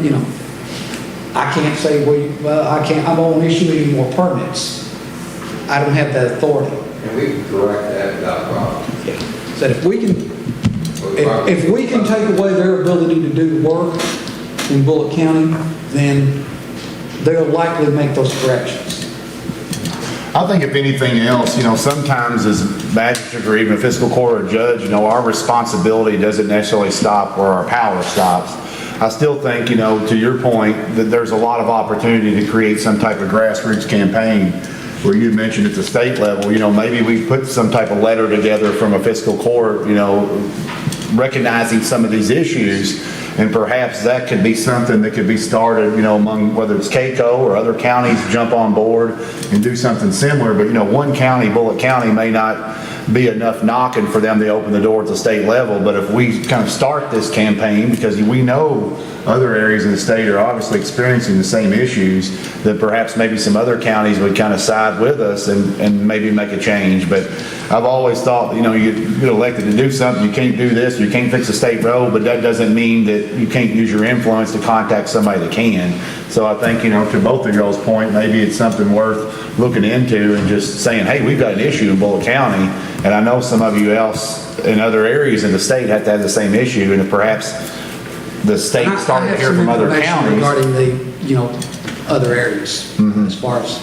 I can't say, I won't issue any more permits. I don't have that authority. And we can correct that without problem. That if we can take away their ability to do the work in Bullock County, then they'll likely make those corrections. I think if anything else, sometimes as magistrate or even a fiscal court or judge, our responsibility doesn't necessarily stop where our power stops. I still think, to your point, that there's a lot of opportunity to create some type of grassroots campaign where you mentioned at the state level, maybe we put some type of letter together from a fiscal court, recognizing some of these issues. And perhaps that could be something that could be started, among whether it's CAECO or other counties jump on board and do something similar. But, one county, Bullock County, may not be enough knocking for them to open the door at the state level. But if we kind of start this campaign, because we know other areas in the state are obviously experiencing the same issues, that perhaps maybe some other counties would kind of side with us and maybe make a change. But I've always thought, you get elected to do something, you can't do this, you can't fix a state road, but that doesn't mean that you can't use your influence to contact somebody that can. So I think, to both of y'all's point, maybe it's something worth looking into and just saying, hey, we've got an issue in Bullock County, and I know some of you else in other areas in the state have to have the same issue, and if perhaps the state started to hear from other counties. Regarding the, other areas, as far as,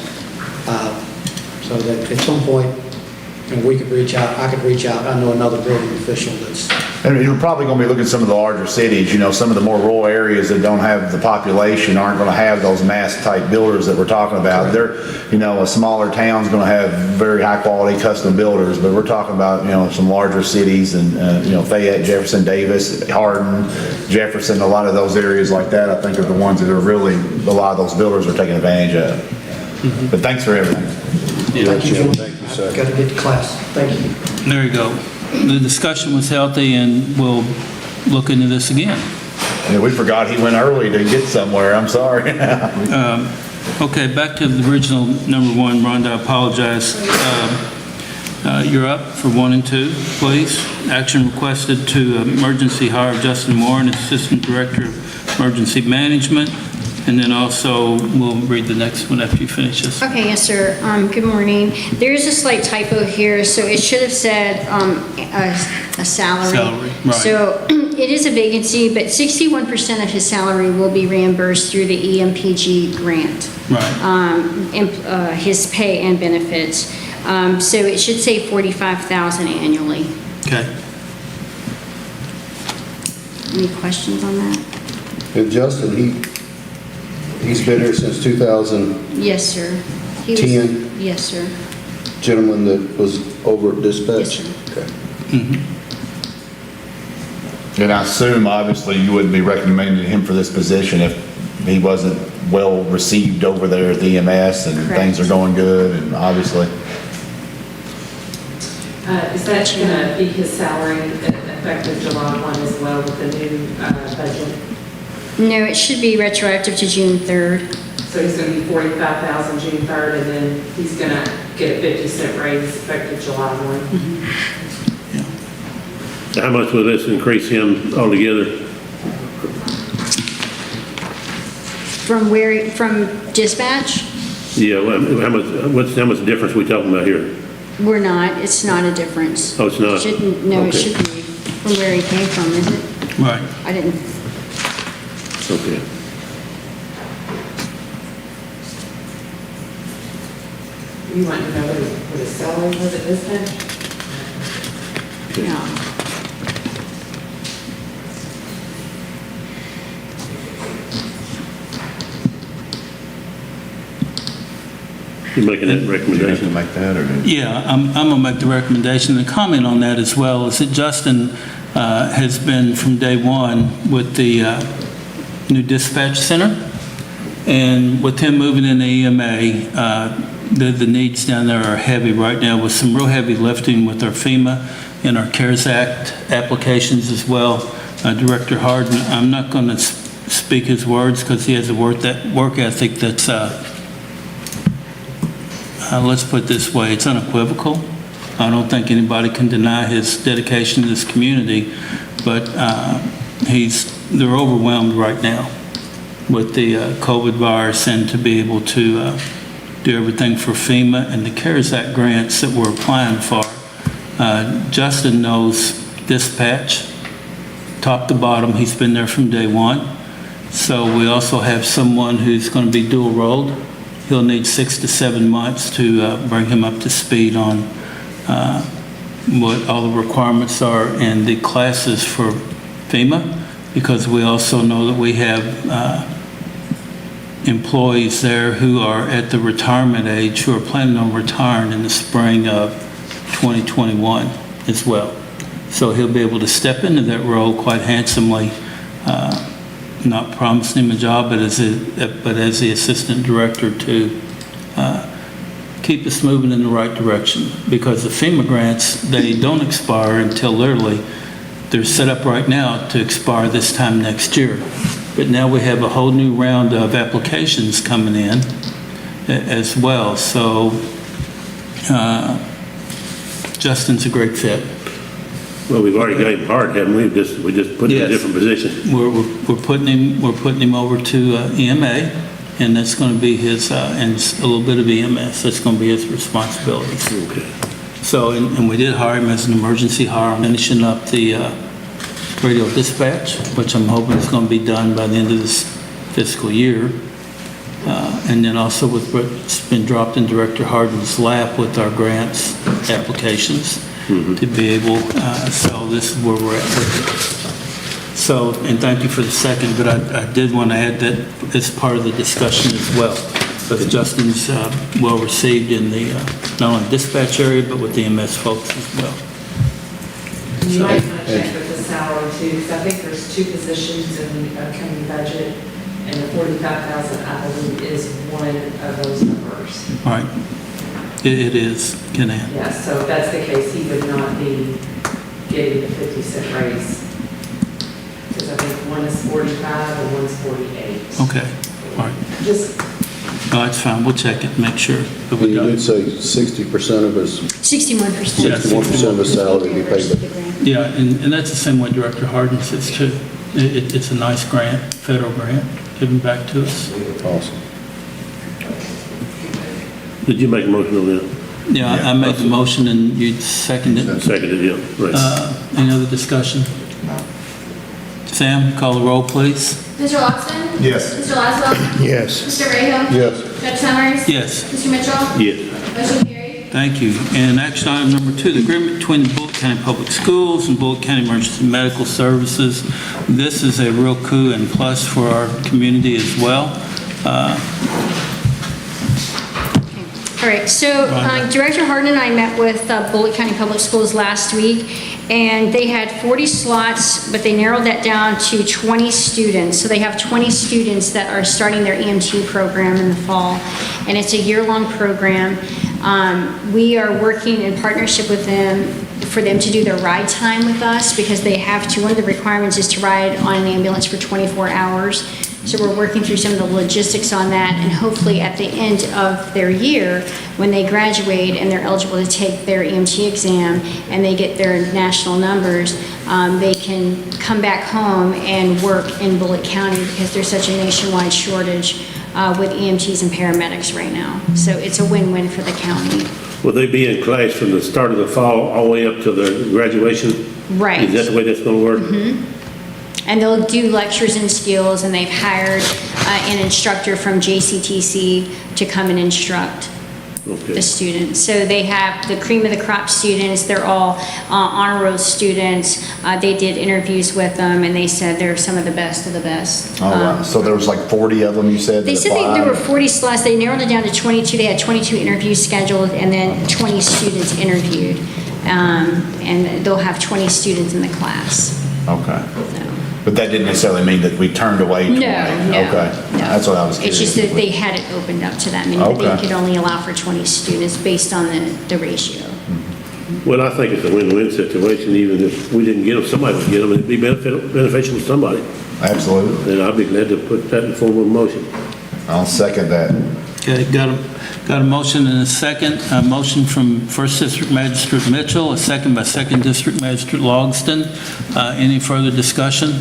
so that at some point, we could reach out, I could reach out, I know another building official that's. And you're probably going to be looking at some of the larger cities, some of the more rural areas that don't have the population aren't going to have those mass type builders that we're talking about. They're, a smaller town's going to have very high quality custom builders, but we're talking about, some larger cities and, Fayette, Jefferson, Davis, Hardin, Jefferson, a lot of those areas like that, I think are the ones that are really, a lot of those builders are taking advantage of. But thanks for everything. Thank you, gentlemen. I've got to get to class. Thank you. There you go. The discussion was healthy, and we'll look into this again. Yeah, we forgot he went early to get somewhere. I'm sorry. Okay, back to the original number one, Rhonda, I apologize. You're up for 1 and 2, please. Action requested to emergency hire Justin Warren, Assistant Director of Emergency Management. And then also, we'll read the next one after you finish this. Okay, yes, sir. Good morning. There is a slight typo here, so it should have said a salary. Salary, right. So it is a vacancy, but 61% of his salary will be reimbursed through the EMPG grant. Right. His pay and benefits. So it should say $45,000 annually. Okay. Any questions on that? And Justin, he's been here since 2010, Yes, sir. He was- 10. Yes, sir. Gentleman that was over at dispatch? Yes, sir. Okay. And I assume, obviously, you wouldn't be recommending him for this position if he wasn't well received over there at the EMS and Correct. things are going good, and obviously. Is that going to be his salary effective July 1 as well with the new budget? No, it should be retroactive to June 3rd. So he's going to be $45,000 June 3rd, and then he's going to get a 50-cent raise effective July 1. How much will this increase him altogether? From dispatch? Yeah, well, how much difference we talking about here? We're not, it's not a difference. Oh, it's not? Shouldn't, no, it Okay. shouldn't be from where he came from, is it? Right. I didn't, Okay. You want to know what his salary was at this time? yeah. You're making that recommendation? Make that, or? Yeah, I'm going to make the recommendation and comment on that as well, is that Justin has been from day one with the new dispatch center. And with him moving in the EMA, the needs down there are heavy right now, with some real heavy lifting with our FEMA and our CARES Act applications as well. Director Hardin, I'm not going to speak his words because he has a work ethic that's, let's put it this way, it's unequivocal. I don't think anybody can deny his dedication to this community, but they're overwhelmed right now. with the COVID virus and to be able to do everything for FEMA and the CARES Act grants that we're applying for. Justin knows dispatch, top to bottom. He's been there from day one. So we also have someone who's going to be dual rolled. He'll need 6 to 7 months to bring him up to speed on what all the requirements are and the classes for FEMA, because we also know that we have employees there who are at the retirement age who are planning on retiring in the spring of 2021 as well. So he'll be able to step into that role quite handsomely, not promising him a job, but as the assistant director to keep us moving in the right direction. Because the FEMA grants, they don't expire until literally, they're set up right now to expire this time next year. But now we have a whole new round of applications coming in as well. So Justin's a great fit. Well, we've already got him hard, haven't we? We just put him in a Yes. different position. We're putting him over to EMA, and that's going to be his, and a little bit of EMS. That's going to be his responsibilities. Okay. So, and we did hire him as an emergency hire, finishing up the radio dispatch, which I'm hoping is going to be done by the end of this fiscal year. And then also with what's been dropped in Director Hardin's lap with our grants applications to be able, so this is where we're at with it. So, and thank you for the second, but I did want to add that as part of the discussion as well. But Justin's well received in the, not only dispatch area, but with the MS folks as well. You might want to check with the salary too, because I think there's 2 positions in the upcoming budget, and the 45,000, I believe, is one of those numbers. All right. It is, Ken Ann. Yeah, so if that's the case, he would not be getting the 50-cent raise. Because I think one is 45 and one's 48. Okay, all right. Just, No, that's fine. We'll check it, make sure. But we You got did it. say 60% of his, 61%. Yeah, 61% of his salary be paid back. Yeah, and that's the same way Director Hardin says too. It's a nice grant, federal grant, given back to us. Awesome. Did you make a motion on that? Yeah, I made the motion and you seconded it. Seconded, yeah, right. Any other discussion? Sam, call the roll, please. Mr. Lockston? Yes. Mr. Laszlo? Yes. Mr. Rahal? Yes. Judge Summers? Yes. Mr. Mitchell? Yes. Motion carried. Thank you. And action item number 2, the agreement between the Bullitt County Public Schools and Bullitt County Emergency Medical Services. This is a real coup and plus for our community as well. All right, so Director Hardin and I met with Bullitt County Public Schools last week, and they had 40 slots, but they narrowed that down to 20 students. So they have 20 students that are starting their EMT program in the fall, and it's a year-long program. We are working in partnership with them for them to do their ride time with us, because they have to, one of the requirements is to ride on an ambulance for 24 hours. So we're working through some of the logistics on that, and hopefully at the end of their year, when they graduate and they're eligible to take their EMT exam and they get their national numbers, they can come back home and work in Bullitt County, because there's such a nationwide shortage with EMTs and paramedics right now. So it's a win-win for the county. Will they be in class from the start of the fall all the way up to the graduation? Right. Is that the way that's going to work? And they'll do lectures and skills, and they've hired an instructor from JCTC to come and instruct Okay. the students. So they have the cream of the crop students. They're all honor roll students. They did interviews with them, and they said they're some of the best of the best. All right, so there was like 40 of them, you said? They that said there were applied? 40 slots. They narrowed it down to 22. They had 22 interviews scheduled, and then 20 students interviewed. And they'll have 20 students in the class. Okay. So. But that didn't necessarily mean that we turned away 20? No, Okay, no. that's what I was It's curious. just that they had it opened up to that many, but they Okay. could only allow for 20 students based on the ratio. Well, I think it's a win-win situation. Even if we didn't get them, somebody would get them. It'd be beneficial to somebody. Absolutely. And I'd be glad to put that in form of a motion. I'll second that. Okay, got a motion and a second. A motion from First District Magistrate Mitchell, a second by Second District Magistrate Logston. Any further discussion?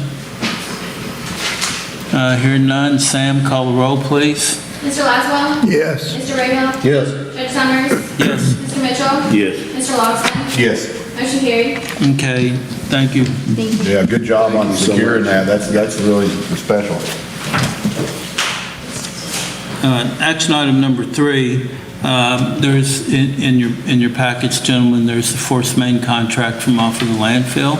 Hearing none, Sam, call the roll, please. Mr. Laswell? Yes. Mr. Rahal? Yes. Judge Summers? Yes. Mr. Mitchell? Yes. Mr. Logston? Yes. Motion carried. Okay, thank you. Thank you. Yeah, good job on you so securing much. that. That's really special. Action item number 3, there's, in your package, gentlemen, there's the force main contract from off of the landfill.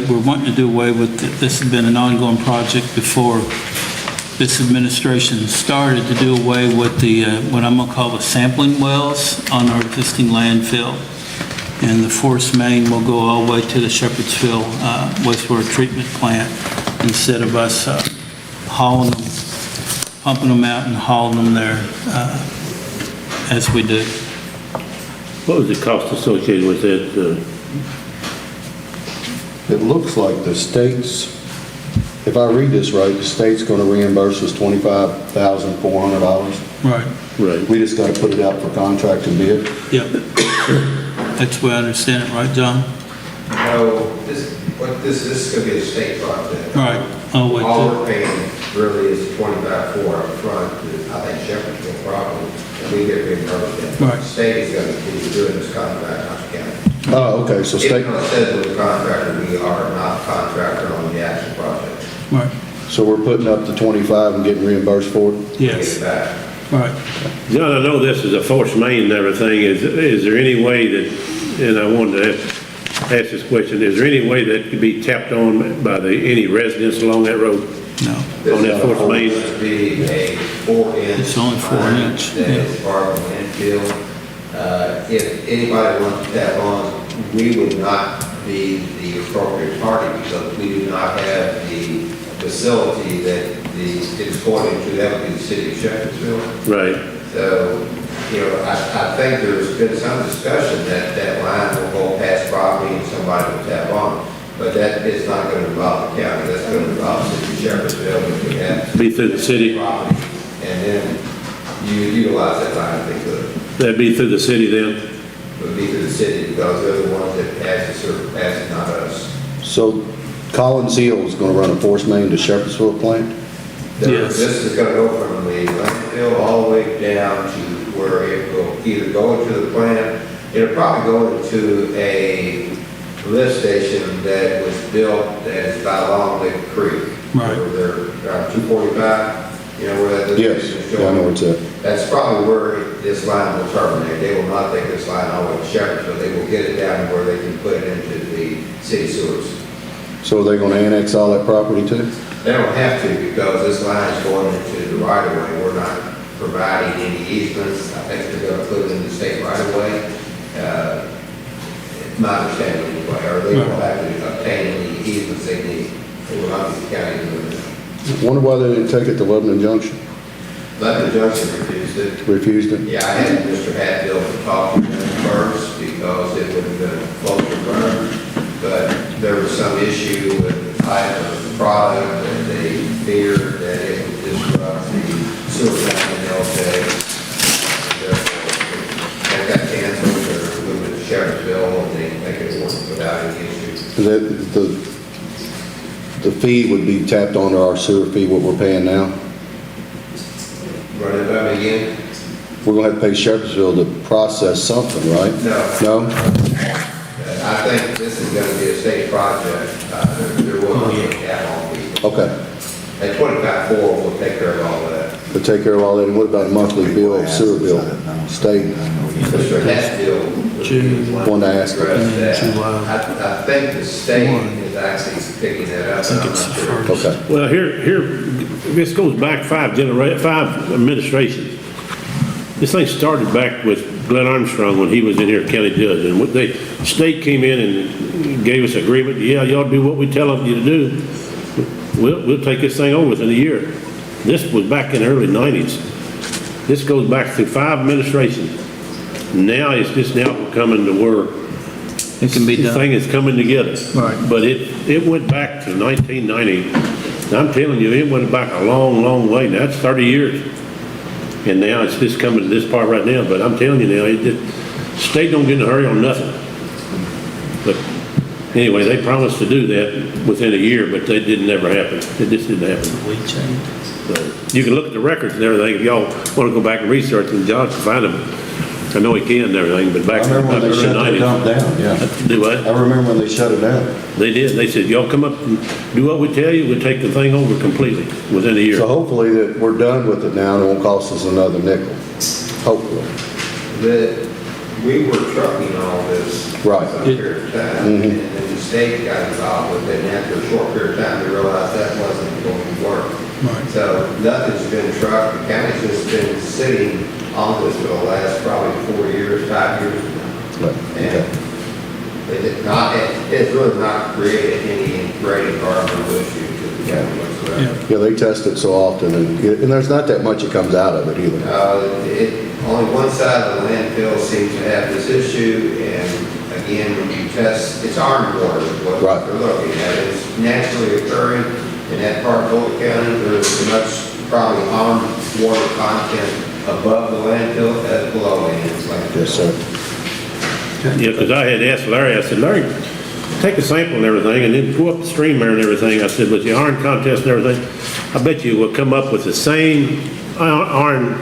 We're wanting to do away with, this has been an ongoing project before this administration started, to do away with the, what I'm gonna call the sampling wells on our existing landfill. And the force main will go all the way to the Shepherdsville wastewater treatment plant, instead of us hauling them, pumping them out and hauling them there as we do. What was the cost associated with that? It looks like the state's, if I read this right, the state's going to reimburse us $25,400. Right. Right. We just got to put it out for contract and bid. Yep. That's the way I understand it, right, John? No, this is going to be a state project. Right. Oh, wait. All we're paying really is $25,400 up front, I think Shepherdsville probably, and we get reimbursed that. Right. The state is going to be doing this contract, not the county. Oh, okay, so Even state, though it says we're the contractor, we are not a contractor on the actual project. Right. so we're putting up the 25 and getting reambused for it? We Yes. get it back. Right. John, I know this is a force main and everything. Is there any way that, and I wanted to ask this question, is there any way that could be tapped on by any residents along that road? No. On that force main? This would be a 4-inch. It's only 4 line inch, That yeah. is part of the landfill. If anybody wants to tap on, we would not be the appropriate party because we do not have the facility that it's going into, that would be the city of Shepherdsville. Right. So, I think there's been some discussion that line will go past property and somebody will tap on. But that is not going to involve the county, that's going to involve the city of Shepherdsville, which would have. Be through the city? Property, and then you utilize that line, I think, That'd be through the city then? would be to the city, because they're the ones that pass the sewer, pass it, not us. So Collins Hill is going to run a force main to Shepherdsville plant? Yes. This is going to go from the landfill all the way down to where it will either go into the plant, it'll probably go into a lift station that was built that is by Long Lake Creek. Right. Over there, around 245, where that lift Yes, station is yeah, I know where it's at. That's probably where this line will terminate. They will not take this line all the way to Shepherdsville. They will get it down where they can put it into the city sewers. So are they going to annex all that property too? They don't have to because this line is going into the right of way. We're not providing any easements. I think they're going to put it in the state right of way. My understanding anyway, or they will have to obtain any easements they need. It will not be the county doing it. Wonder why they didn't take it to Lebanon Junction? Lebanon Junction refused it. Refused it? Yeah, I had Mr. Hatfield talk to them first because it would have been close to burn, but there was some issue with the type of product and they feared that it would disrupt the sewer line in LJ. Therefore, that got canceled, they're moving to Shepherdsville and they think it works without any issue. That, the fee would be tapped onto our sewer fee, what we're paying now? Run it by me again? We're going to have to pay Shepherdsville to process something, right? No. No? I think this is going to be a state project. There will be a cap on people. Okay. At 25.4, we'll take care of all that. We'll take care of all that. And what about a monthly bill, sewer bill? State? Mr. Hatfield would be the One to to ask. address that. July. I think the state is actually picking that up. I think I'm it's not the sure. first. Okay. Well, here, this goes back 5 administrations. This thing started back with Glenn Armstrong when he was in here, county judge, and what state came in and gave us agreement, yeah, y'all do what we tell you to do. We'll take this thing over within a year. This was back in the early 90s. This goes back through 5 administrations. Now it's just now coming to where It can be this done. thing is coming together. Right. But it went back to 1990. I'm telling you, it went back a long, long way. Now it's 30 years. And now it's just coming to this part right now. But I'm telling you now, state don't get in a hurry on nothing. But Anyway, they promised to do that within a year, but that didn't ever happen. It just didn't happen. So, you can look at the records and everything, if y'all want to go back and research them, John can find them. I know he can and everything, but I back in the remember when they early shut that dump 90s. down, yeah. Do what? I remember when they shut it down. They did. They said, y'all come up and do what we tell you, we'll take the thing over completely within a year. So hopefully that we're done with it now and it won't cost us another nickel. Hopefully. We were trucking all this. Right. For some period of time, and then the state got involved with it, and after a short period of time, they realized that wasn't going to work. So nothing's been trucked, the county's just been sitting on this for the last probably 4 years, 5 years now. And it's really not created any great environmental issue to the county whatsoever. Yeah, they test it so often and there's not that much that comes out of it either. Only one side of the landfill seems to have this issue, and again, when you test, it's armed water is what Right. they're looking at. It's naturally occurring in that part of Bullitt County. There's as much probably armed water content above the landfill as below the landfill. Yes, sir. Yeah, because I had asked Larry, I said, Larry, take a sample and everything, and then go up the stream there and everything. I said, with the iron contest and everything, I bet you will come up with the same iron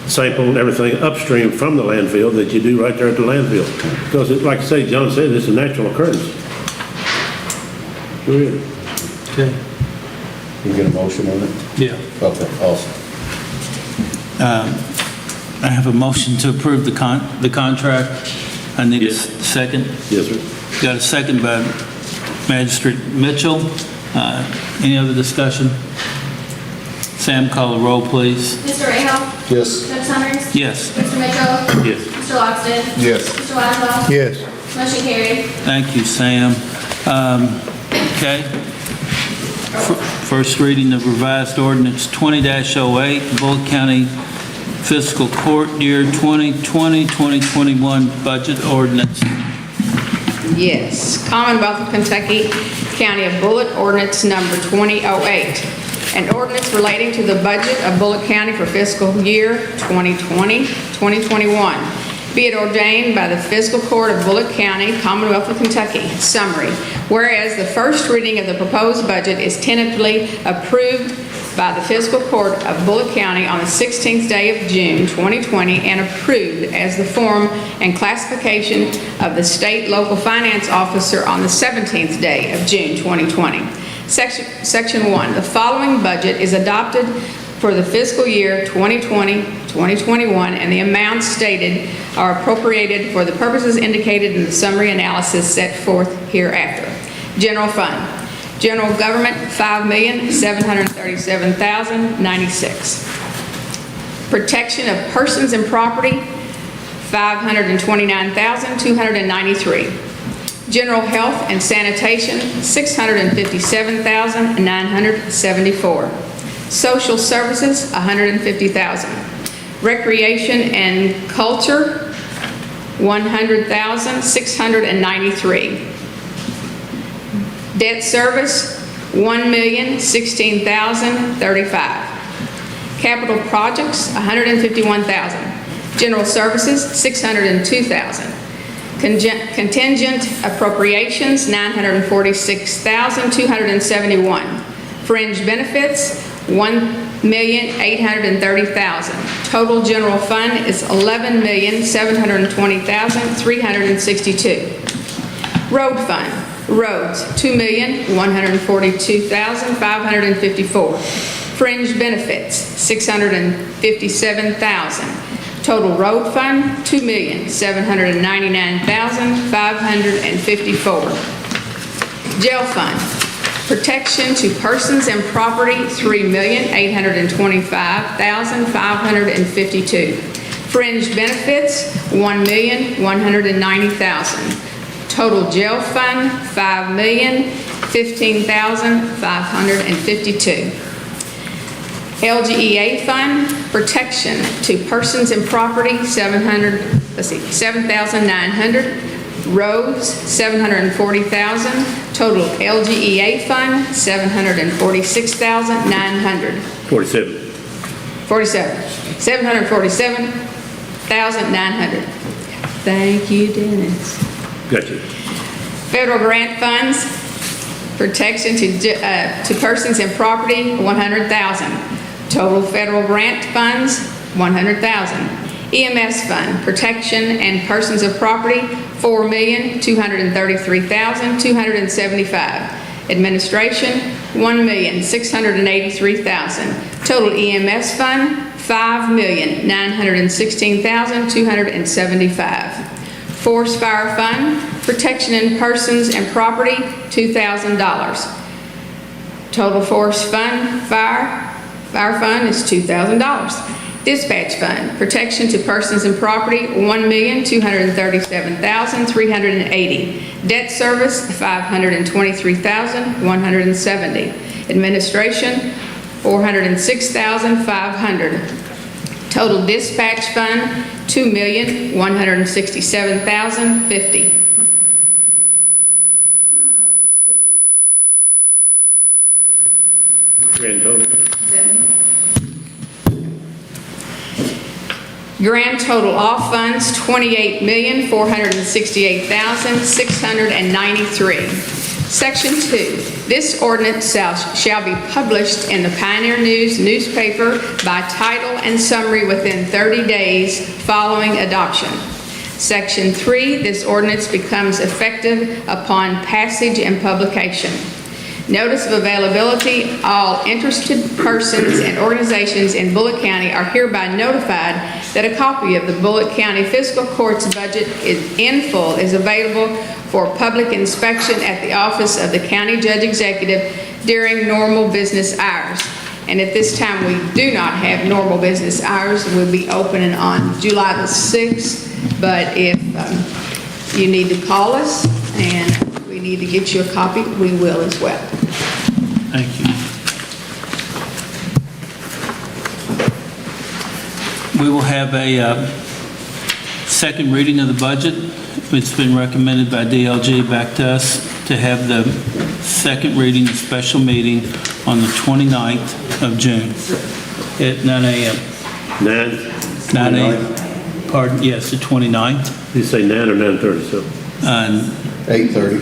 sample and everything upstream from the landfill that you do right there at the landfill. Because it's, like I say, John said, it's a natural occurrence. Go ahead. Okay. You get a motion on it? Yeah. Okay, awesome. I have a motion to approve the contract. I need a Yes. second. Yes, sir. Got a second by Magistrate Mitchell. Any other discussion? Sam, call the roll, please. Mr. Rahal? Yes. Judge Summers? Yes. Mr. Mitchell? Yes. Mr. Lockston? Yes. Mr. Laszlo? Yes. Motion carried. Thank you, Sam. Okay. First reading of revised ordinance 20-08, Bullitt County Fiscal Court Year 2020-2021 Budget Ordinance. Yes, Commonwealth of Kentucky, County of Bullitt, ordinance number 2008. An ordinance relating to the budget of Bullitt County for fiscal year 2020-2021. Be it ordained by the Fiscal Court of Bullitt County, Commonwealth of Kentucky. Summary. Whereas the first reading of the proposed budget is tentatively approved by the Fiscal Court of Bullitt County on the 16th day of June 2020 and approved as the form and classification of the State Local Finance Officer on the 17th day of June 2020. Section 1, the following budget is adopted for the fiscal year 2020-2021, and the amounts stated are appropriated for the purposes indicated in the summary analysis set forth hereafter. General Fund. General Government, $5,737,096. Protection of Persons and Property, $529,293. General Health and Sanitation, $657,974. Social Services, $150,000. Recreation and Culture, $100,693. Debt Service, $1,016,035. Capital Projects, $151,000. General Services, $602,000. Contingent Appropriations, $946,271. Fringe Benefits, $1,830,000. Total General Fund is $11,720,362. Road Fund. Roads, $2,142,554. Fringe Benefits, $657,000. Total Road Fund, $2,799,554. Jail Fund. Protection to Persons and Property, $3,825,552. Fringe Benefits, $1,190,000. Total Jail Fund, $5,015,552. LGEA Fund, Protection to Persons and Property, $7,900. Roads, $740,000. Total LGEA Fund, $746,900. 747,900. Thank you, Dennis. Gotcha. Federal grant funds, protection to persons and property, $100,000. Total federal grant funds, $100,000. EMS fund, protection and persons of property, $4,233,275. Administration, $1,683,000. Total EMS fund, $5,916,275. Forest Fire Fund, protection in persons and property, $2,000. Total Forest Fund, Fire Fund is $2,000. Dispatch Fund, protection to persons and property, $1,237,380. Debt service, $523,170. Administration, $406,500. Total dispatch fund, $2,167,050. Grand total. Grand total off funds, $28,468,693. Section 2, this ordinance shall be published in the Pioneer News newspaper by title and summary within 30 days following adoption. Section 3, this ordinance becomes effective upon passage and publication. Notice of availability, all interested persons and organizations in Bullitt County are hereby notified that a copy of the Bullitt County Fiscal Court's budget in full is available for public inspection at the office of the County Judge Executive during normal business hours. And at this time, we do not have normal business hours. We'll be opening on July the 6th, but if you need to call us and we need to get you a copy, we will as well. Thank you. We will have a second reading of the budget. It's been recommended by DLG back to us to have the second reading and special meeting on the 29th of June at 9 a.m. 9 a.m. Pardon, yes, the 29th. You say 9 or 9:30, so? 8:30.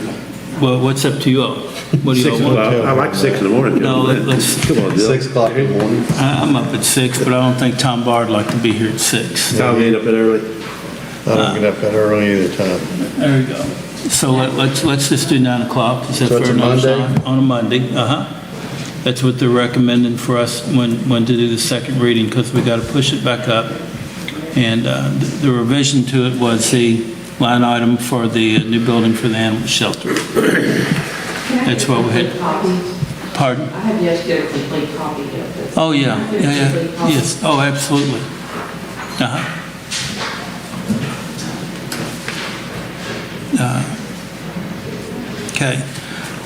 Well, what's up to you all? What do you all want? Well, I like 6 in the morning. No, let's, Come on, Bill. 6 o'clock in the morning. I'm up at 6, but I don't think Tom Bard would like to be here at 6. Tom, you ain't up that early? I don't get up that early either time. There we go. So let's just do 9 o'clock. Is that So it's fair a enough, Monday? Sean? On a Monday, That's what they're recommending for us when to do the second reading, because we got to push it back up. And the revision to it was the line item for the new building for the animal shelter. That's what we had. Pardon? I have yet to get a complete copy of this. Oh, yeah, yes, oh, absolutely. Okay,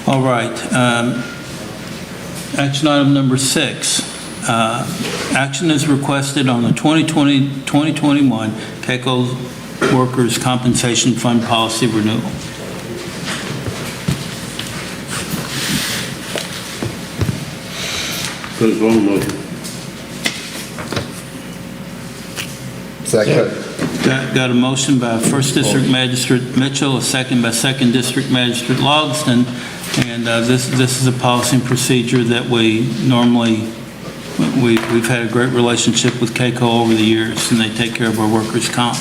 all right. Action item number 6. Action is requested on the 2020-2021 KECO Workers' Compensation Fund Policy Renewal. Put his own motion. Second. Got a motion by 1st District Magistrate Mitchell, a second by 2nd District Magistrate Logston, and this is a policy and procedure that we normally, we've had a great relationship with KECO over the years, and they take care of our workers' comp.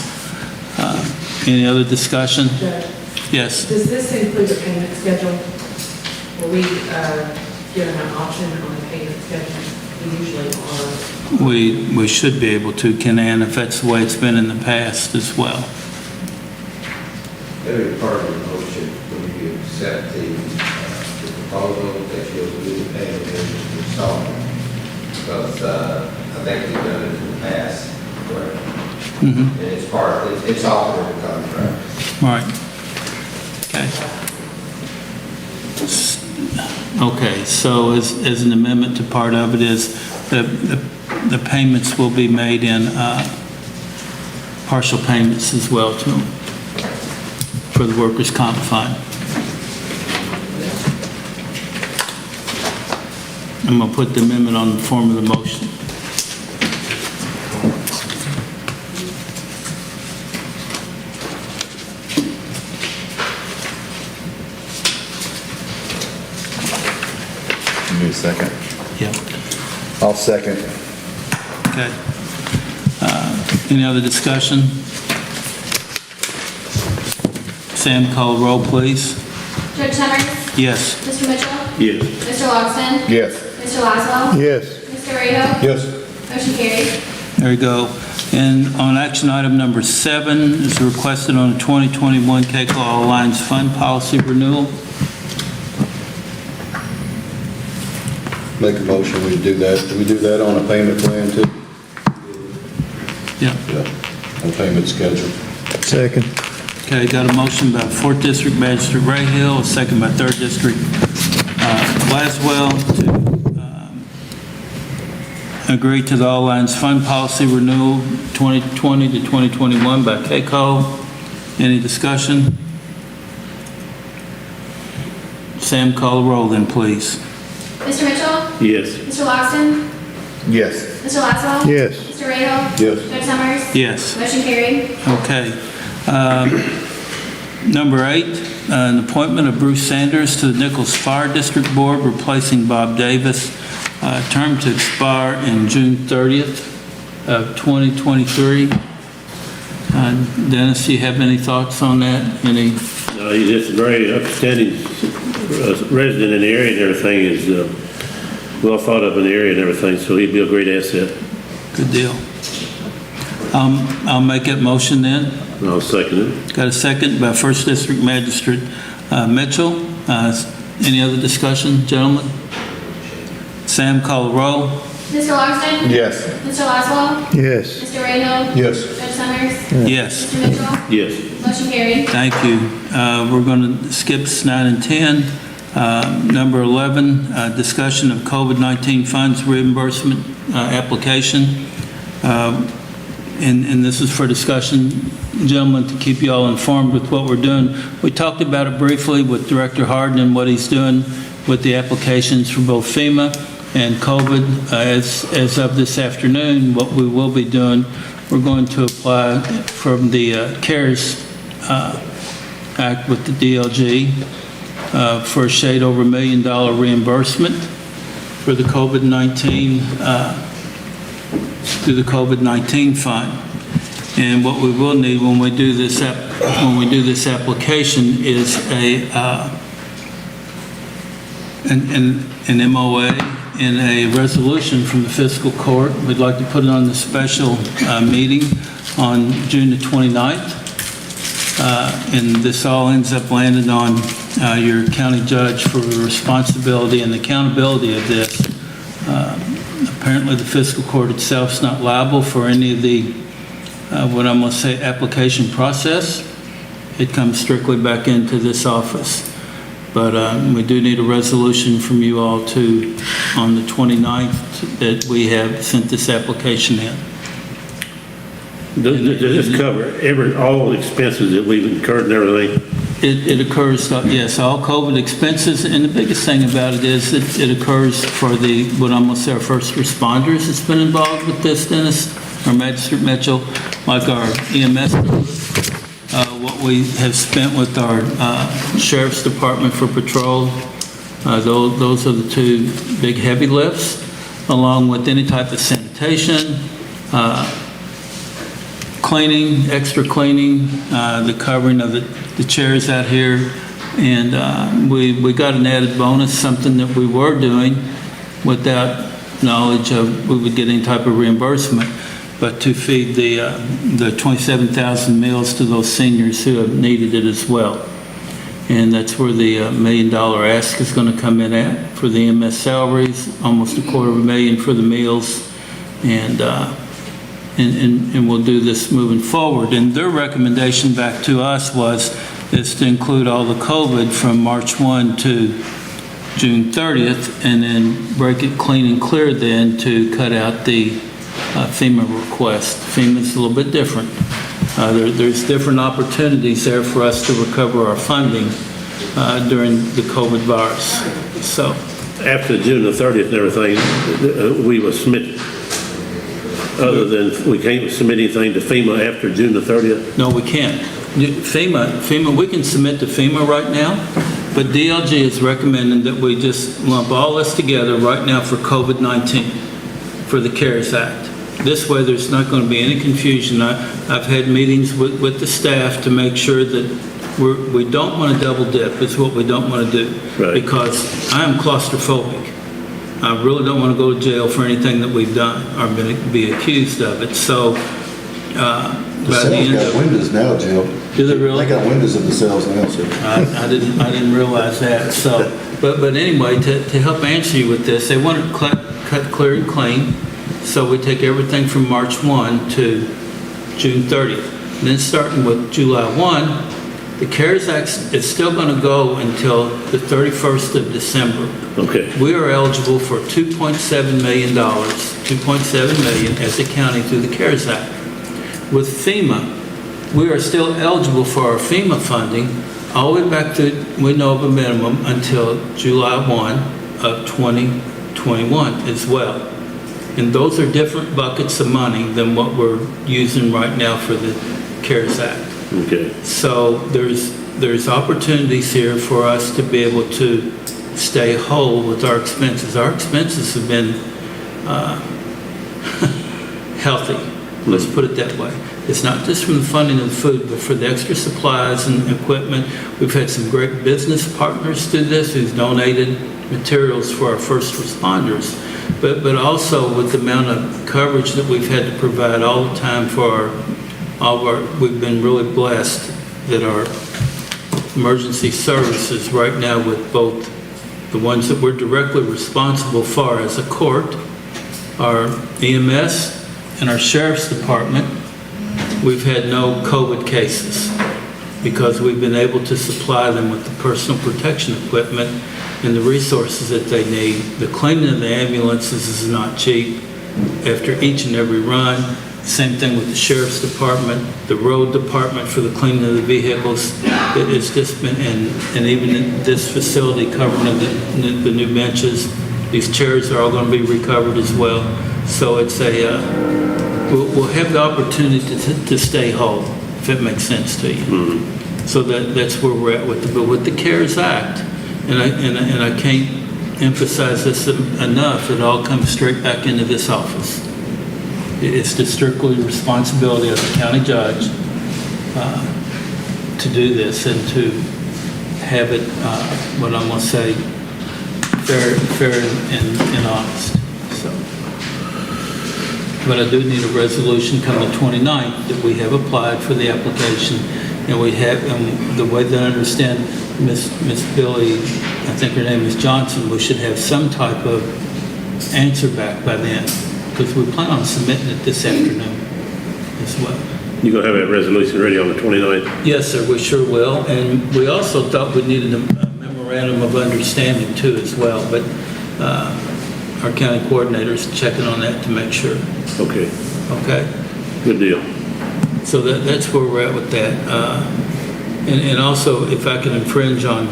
Any other discussion? Yes. Does this include a payment schedule? Will we given an option on the payment schedule? We usually are. We should be able to, Ken Ann, if that's the way it's been in the past as well. That'll be part of the motion when you accept the proposal that you'll do the payment in installment. Because I think we've done it in the past, correct? And it's it's offered in the contract. Right. Okay, so as an amendment to part of it is the payments will be made in partial payments as well to them for the workers' comp fund. I'm going to put the amendment on the form of the motion. Second. Yeah. I'll second. Okay. Any other discussion? Sam, call roll, please. Judge Summers? Yes. Mr. Mitchell? Yes. Mr. Logston? Yes. Mr. Laszlo? Yes. Mr. Rado? Yes. Motion carries. There you go. And on action item number 7 is requested on the 2021 KCO All Alliance Fund Policy Renewal. Make a motion, we do that. Do we do that on a payment plan too? Yeah. Yeah, on payment schedule. Second. Okay, got a motion by 4th District Magistrate Ray Hill, a second by 3rd District Glaswell to agree to the All Alliance Fund Policy Renewal 2020 to 2021 by KCO. Any discussion? Sam, call the roll then, please. Mr. Mitchell? Yes. Mr. Logston? Yes. Mr. Laszlo? Yes. Mr. Rado? Yes. Judge Summers? Yes. Motion carried. Okay. Number 8, an appointment of Bruce Sanders to the Nichols Fire District Board, replacing Bob Davis. Term to expire in June 30th of 2023. Dennis, do you have any thoughts on that? Any? He's just a very upstanding resident in the area and everything. Is well thought of in the area and everything, so he'd be a great asset. Good deal. I'll make that motion then. I'll second it. Got a second by 1st District Magistrate Mitchell. Any other discussion, gentlemen? Sam, call the roll. Mr. Logston? Yes. Mr. Laszlo? Yes. Mr. Rado? Yes. Judge Summers? Yes. Mr. Mitchell? Yes. Motion carried. Thank you. We're going to skip 9 and 10. Number 11, discussion of COVID-19 funds reimbursement application. And this is for discussion, gentlemen, to keep you all informed with what we're doing. We talked about it briefly with Director Harden and what he's doing with the applications for both FEMA and COVID. As of this afternoon, what we will be doing, we're going to apply from the CARES Act with the DLG for a shade over $1 million reimbursement for the COVID-19 through the COVID-19 fund. And what we will need when we do this application is an MOA and a resolution from the fiscal court. We'd like to put it on the special meeting on June the 29th. And this all ends up landing on your county judge for the responsibility and accountability of this. Apparently, the fiscal court itself is not liable for any of the, what I'm going to say, application process. It comes strictly back into this office. But we do need a resolution from you all to, on the 29th, that we have sent this application in. Does this cover all expenses that we've incurred and everything? It occurs, yes, all COVID expenses, and the biggest thing about it is that it occurs for the, what I'm going to say, our first responders that's been involved with this, Dennis, or Magistrate Mitchell, like our EMS, what we have spent with our Sheriff's Department for patrol. Those are the two big heavy lifts, along with any type of sanitation, cleaning, extra cleaning, the covering of the chairs out here. And we got an added bonus, something that we were doing without knowledge of we would get any type of reimbursement, but to feed the 27,000 meals to those seniors who have needed it as well. And that's where the $1 million ask is going to come in at for the EMS salaries, almost $250,000 for the meals. And we'll do this moving forward. And their recommendation back to us is to include all the COVID from March 1 to June 30th, and then break it clean and clear then to cut out the FEMA request. FEMA's a little bit different. There's different opportunities there for us to recover our funding during the COVID virus. So After June the 30th and everything, we will submit, other than we can't submit anything to FEMA after June the 30th? no, we can't. FEMA, we can submit to FEMA right now, But DLG is recommending that we just lump all this together right now for COVID-19, for the CARES Act. This way, there's not going to be any confusion. I've had meetings with the staff to make sure that we don't want to double dip, is what we don't want to do. Right. Because I am claustrophobic. I really don't want to go to jail for anything that we've done or be accused of it. So, The by the cells end got of, windows now, Jim. do they really? They got windows in the cells now, sir. I didn't realize that, so, but anyway, to help answer you with this, they want it cut clear and clean, so we take everything from March 1 to June 30th. And then starting with July 1, the CARES Act is still going to go until the 31st of December. Okay. We are eligible for $2.7 million, $2.7 million as a county through the CARES Act. With FEMA, we are still eligible for our FEMA funding all the way back to, we know of a minimum, until July 1 of 2021 as well. And those are different buckets of money than what we're using right now for the CARES Act. Okay. So there's opportunities here for us to be able to stay whole with our expenses. Our expenses have been healthy, let's put it that way. It's not just from the funding of the food, but for the extra supplies and equipment. We've had some great business partners do this who's donated materials for our first responders. But also with the amount of coverage that we've had to provide all the time for we've been really blessed that our emergency services right now, with both the ones that we're directly responsible for as a court, our EMS and our sheriff's department, we've had no COVID cases because we've been able to supply them with the personal protection equipment and the resources that they need. The cleaning of the ambulances is not cheap after each and every run. Same thing with the sheriff's department, the road department for the cleaning of the vehicles. It's just been, and even in this facility covering the new benches, these chairs are all going to be recovered as well. So it's we'll have the opportunity to stay whole, if it makes sense to you. Mm-hmm. So that's where we're at with but with the CARES Act, and I can't emphasize this enough, it all comes straight back into this office. It's the strictly responsibility of the county judge to do this and to have it, what I'm going to say, fair and honest. So, but I do need a resolution come the 29th that we have applied for the application, and we have, and the way that I understand Miss Billy, I think her name is Johnson, we should have some type of answer back by then, because we plan on submitting it this afternoon as well. You're going to have that resolution ready on the 29th? Yes, sir, we sure will. And we also thought we needed a memorandum of understanding too as well, but our county coordinator's checking on that to make sure. Okay. Okay? Good deal. So that's where we're at with that. And also, if I can infringe on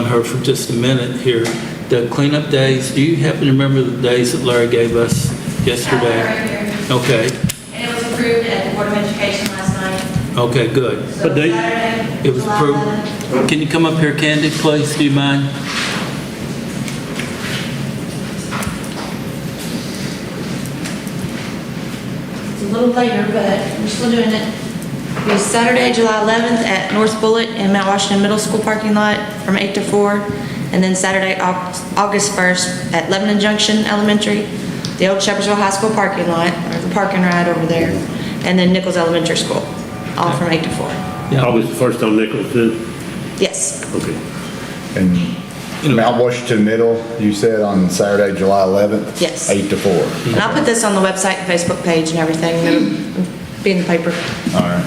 her for just a minute here, the cleanup days, do you happen to remember the days that Larry gave us yesterday? Right here. Okay. And it was approved at the Board of Education last night. Okay, good. So What date? Saturday, It was July approved. 11th. Can you come up here, Candy, please? Do you mind? It's a little later, but we're still doing it. It'll be Saturday, July 11th at North Bullitt in Mount Washington Middle School parking lot from 8 to 4. And then Saturday, August 1st at Lebanon Junction Elementary, the old Shepherdsville High School parking lot, or the parking ride over there, and then Nichols Elementary School, all from 8 to 4. Yeah. August the 1st on Nichols too? Yes. Okay. And Mount Washington Middle, you said on Saturday, July 11th? Yes. 8 to 4. And I'll put this on the website and Facebook page and everything. It'll be in the paper. All right,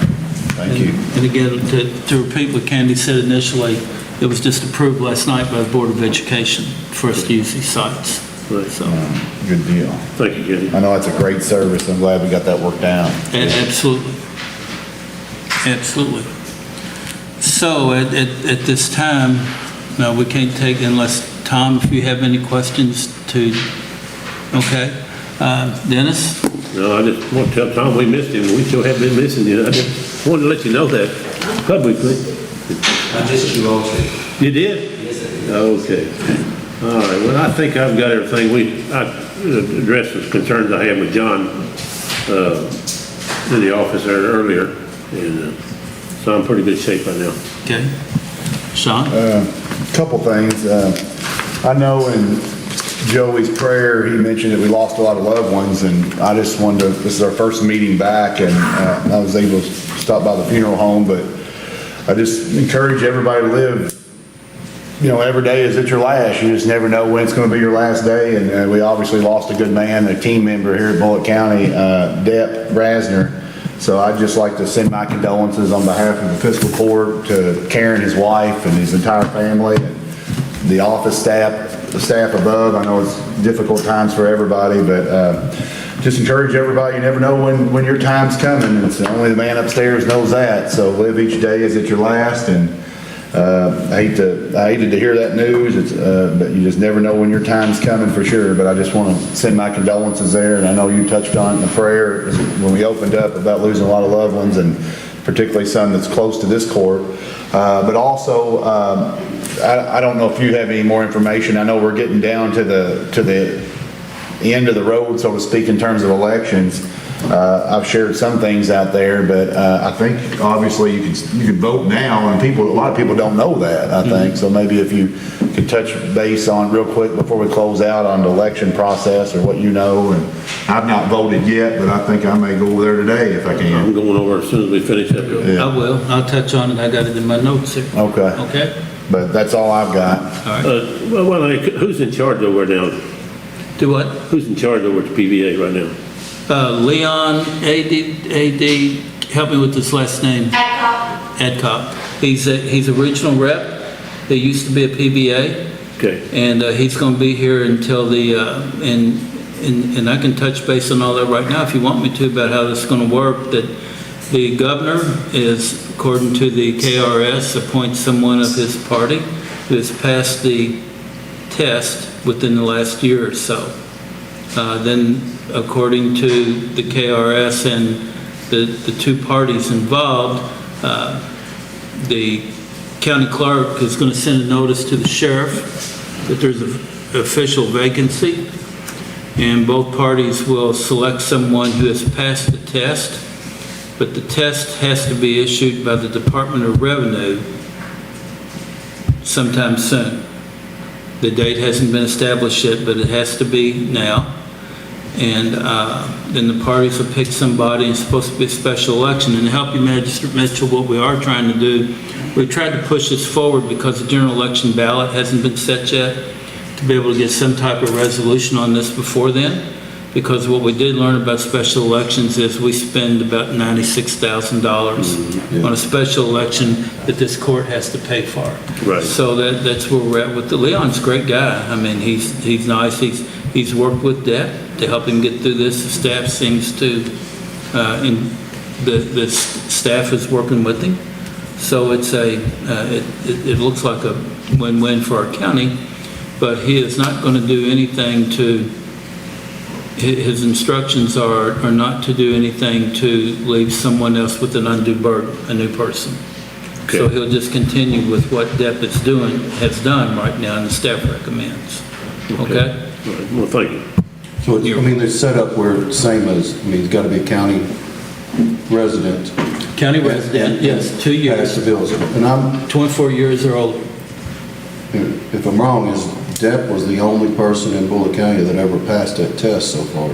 thank you. And again, to repeat what Candy said initially, it was just approved last night by the Board of Education for us to use these sites. Right. So, Good deal. Thank you, Kenny. I know it's a great service. I'm glad we got that worked out. and absolutely. Absolutely. So at this time, no, we can't take unless, Tom, if you have any questions to, okay. Dennis? No, I just want to tell Tom we missed him. We still have been missing you. I just wanted to let you know that publicly. I missed you also. You did? Yes, Okay. All right, well, I think I've got everything. I addressed the concerns I had with John in the office there earlier, and so I'm in pretty good shape right now. Okay. Sean? Couple things. I know in Joey's prayer, he mentioned that we lost a lot of loved ones, and I just wanted to, this is our first meeting back, and I was able to stop by the funeral home, but I just encourage everybody to live, every day is it your last. You just never know when it's going to be your last day, and we obviously lost a good man, a team member here at Bullitt County, Depp Brasner. So I'd just like to send my condolences on behalf of the fiscal court to Karen, his wife, and his entire family, and the office staff, the staff above. I know it's difficult times for everybody, but just encourage everybody, you never know when your time's coming. It's only the man upstairs knows that. So live each day as it's your last, and I hated to hear that news, but you just never know when your time's coming for sure. But I just want to send my condolences there, and I know you touched on it in the prayer when we opened up about losing a lot of loved ones, and particularly some that's close to this court. But also, I don't know if you have any more information. I know we're getting down to the end of the road, so to speak, in terms of elections. I've shared some things out there, but I think obviously you can vote now, and a lot of people don't know that, I think. So maybe if you could touch base on real quick before we close out on the election process, or what you know. And I've not voted yet, but I think I may go over there today if I can. I'm going over as soon as we finish up. Yeah. I will. I'll touch on it. I got it in my notes here. Okay. Okay? But that's all I've got. Who's in charge over there now? Do what? Who's in charge over at the PVA right now? Leon, AD, help me with his last name. Adcock. He's a regional rep. He used to be a PBA. Okay. And he's going to be here until and I can touch base on all that right now if you want me to, about how this is going to work. That the governor is, according to the KRS, appoints someone of his party who has passed the test within the last year or so. Then, according to the KRS and the two parties involved, the county clerk is going to send a notice to the sheriff that there's an official vacancy, and both parties will select someone who has passed the test, but the test has to be issued by the Department of Revenue sometime soon. The date hasn't been established yet, but it has to be now. And then the parties will pick somebody, and it's supposed to be a special election. And to help you, Magistrate Mitchell, what we are trying to do, we tried to push this forward because the general election ballot hasn't been set yet, to be able to get some type of resolution on this before then. Because what we did learn about special elections is we spend about $96,000 on a special election that this court has to pay for. Right. So that's where we're at with the Leon's a great guy. I mean, he's nice. He's worked with Depp to help him get through this. The staff seems to, the staff is working with him. So it's it looks like a win-win for our county, but he is not going to do anything to, his instructions are not to do anything to leave someone else with an undue burden, a new person. Okay. So he'll just continue with what Depp has done right now, and the staff recommends. Okay? All right. Well, thank you. So they're set up where it's same as, it's got to be a county resident. County resident, yes, 2 years. Pass the bills. And 24 years or older. if I'm wrong, is Depp was the only person in Bullitt County that ever passed that test so far.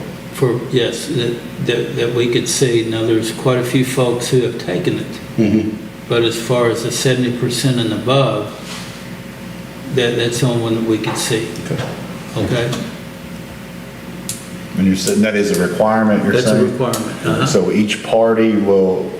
Yes, that we could see. Now, there's quite a few folks who have taken it. But as far as the 70% and above, that's the only one that we could see. Okay? And you're saying that is a requirement, you're That's saying? a requirement. So each party will,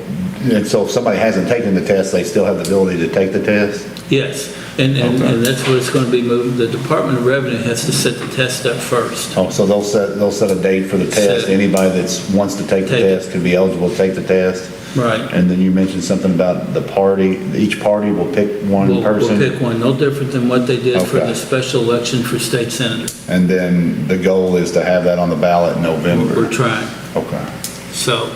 and so if somebody hasn't taken the test, they still have the ability to take the test? Yes, and that's what it's going to be moved. The Department of Revenue has to set the test up first. Oh, so they'll set a date for the test. Set. Anybody that wants to take the test could be eligible to take the test? Right. And then you mentioned something about the party, each party will pick one person? We'll pick one, no different than what they did for Okay. the special election for state senator. And then the goal is to have that on the ballot in November? We're trying. Okay. So,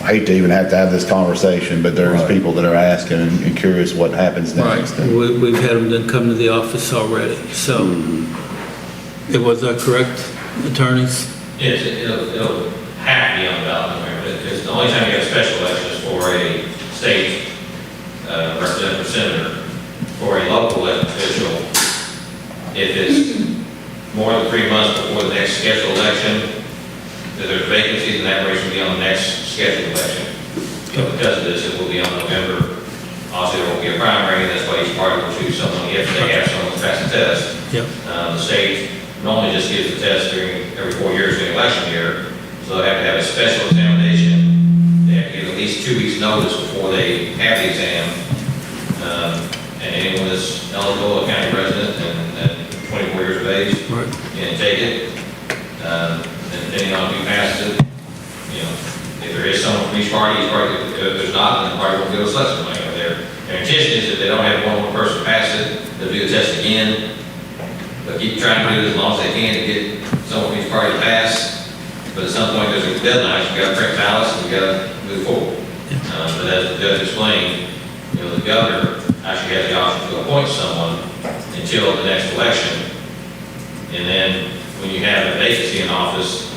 I hate to even have to have this conversation, but there's people that are asking and curious what happens next. We've had them then come to the office already, so. Was that correct, attorneys? Yes, it'll have to be on the ballot in November. It's the only time you have a special election is for a state representative or senator. For a local elected official, if it's more than 3 months before the next scheduled election, if there's vacancies, and that race will be on the next scheduled election. Because of this, it will be on November. Obviously, there won't be a primary, that's why each party will choose someone if they have someone to pass the test. Yep. The state normally just gives the test every 4 years during the election year, so they have to have a special examination. They have to give at least 2 weeks' notice before they have the exam. And anyone that's eligible, a county resident, and 24 years of age, can take it. And depending on who passes it, if there is someone from each party, if there's not, then the party won't give us less money. Their intention is if they don't have one person pass it, they'll do the test again. But keep trying to do it as long as they can to get someone from each party to pass. But at some point, there's a deadline. You've got to print ballots and you've got to move forward. But as the judge explained, the governor actually has the option to appoint someone until the next election. And then when you have a vacancy in office,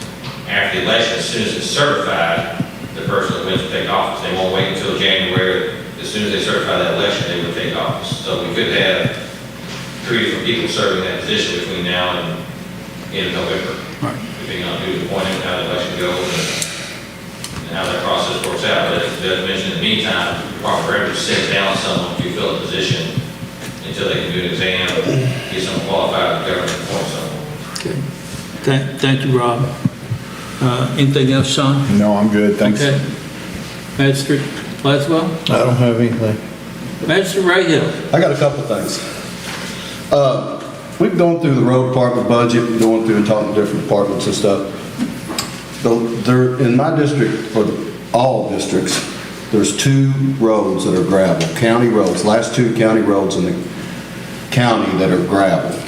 after the election, as soon as it's certified, the person that wins will take office. They won't wait until January. As soon as they certify that election, they will take office. So we could have 3 different people serving that position between now and end of November. Right. Depending on who's appointed, how the election goes, and how that process works out. But as the judge mentioned, in the meantime, the Department of Revenue sits down someone to fill the position until they can do an exam, get someone qualified, the government appoint someone. Okay. Thank you, Rob. Anything else, Sean? No, I'm good, thanks. Okay. Magistrate Laswell? I don't have anything. Magistrate Rahal? I got a couple things. We've gone through the road department budget, going through and talking to different departments and stuff. There, in my district, or all districts, there's 2 roads that are gravel, county roads, last 2 county roads in the county that are gravel.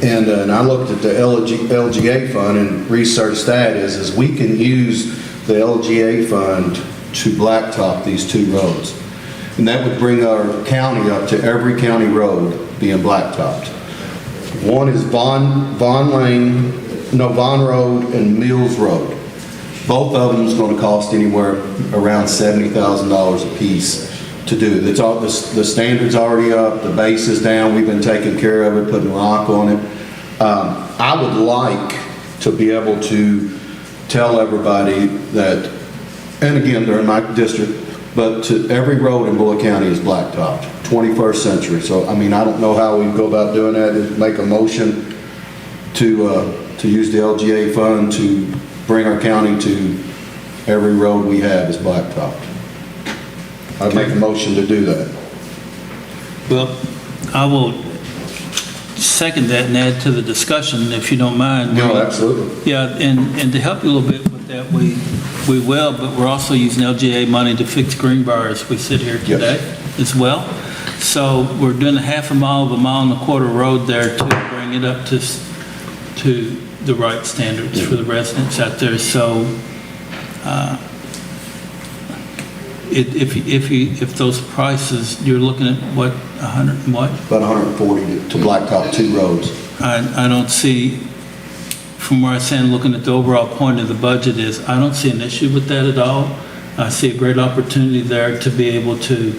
And I looked at the LGA fund and researched that is we can use the LGA fund to blacktop these 2 roads. And that would bring our county up to every county road being blacktopped. One is Vaughn Road and Mills Road. Both of them is going to cost anywhere around $70,000 a piece to do. It's all, the standard's already up, the base is down, we've been taking care of it, putting rock on it. I would like to be able to tell everybody that, and again, they're in my district, but to every road in Bullitt County is blacktopped, 21st century. So, I mean, I don't know how we go about doing that, is make a motion to use the LGA fund to bring our county to every road we have is blacktopped. I'd make a motion to do that. Well, I will second that and add to the discussion, if you don't mind. No, absolutely. Yeah, and to help you a little bit with that, we will, but we're also using LGA money to fix Greenbrier as we sit here today as well. So we're doing a half a mile of a mile and a quarter road there to bring it up to the right standards for the residents out there. So if those prices, you're looking at what, 100 and what? About 140 to blacktop 2 roads. I don't see, from where I stand, looking at the overall point of the budget is, I don't see an issue with that at all. I see a great opportunity there to be able to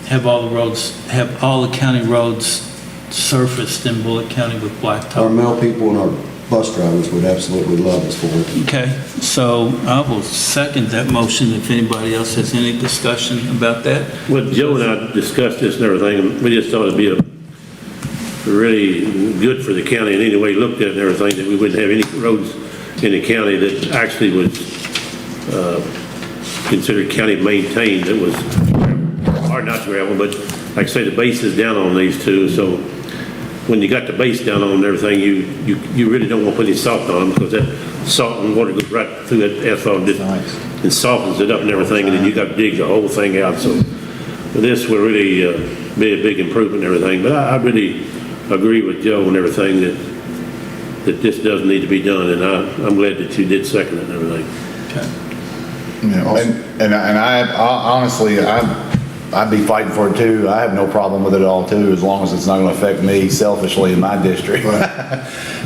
have all the county roads surfaced in Bullitt County with Our blacktop. mail people and our bus drivers would absolutely love us for it. Okay, so I will second that motion if anybody else has any discussion about that. Well, Joe and I discussed this and everything, and we just thought it'd be really good for the county in any way looked at and everything, that we wouldn't have any roads in the county that actually was considered county maintained, that was, or not gravel, but like I say, the base is down on these 2, so when you got the base down on and everything, you really don't want to put any salt on them, because that salt and water goes right through that asphalt and softens it up and everything, and then you got to dig the whole thing out. So this will really be a big improvement and everything. But I really agree with Joe and everything that this does need to be done, and I'm glad that you did second it and everything. Okay. And I honestly, I'd be fighting for it too. I have no problem with it at all too, as long as it's not gonna affect me selfishly in my district.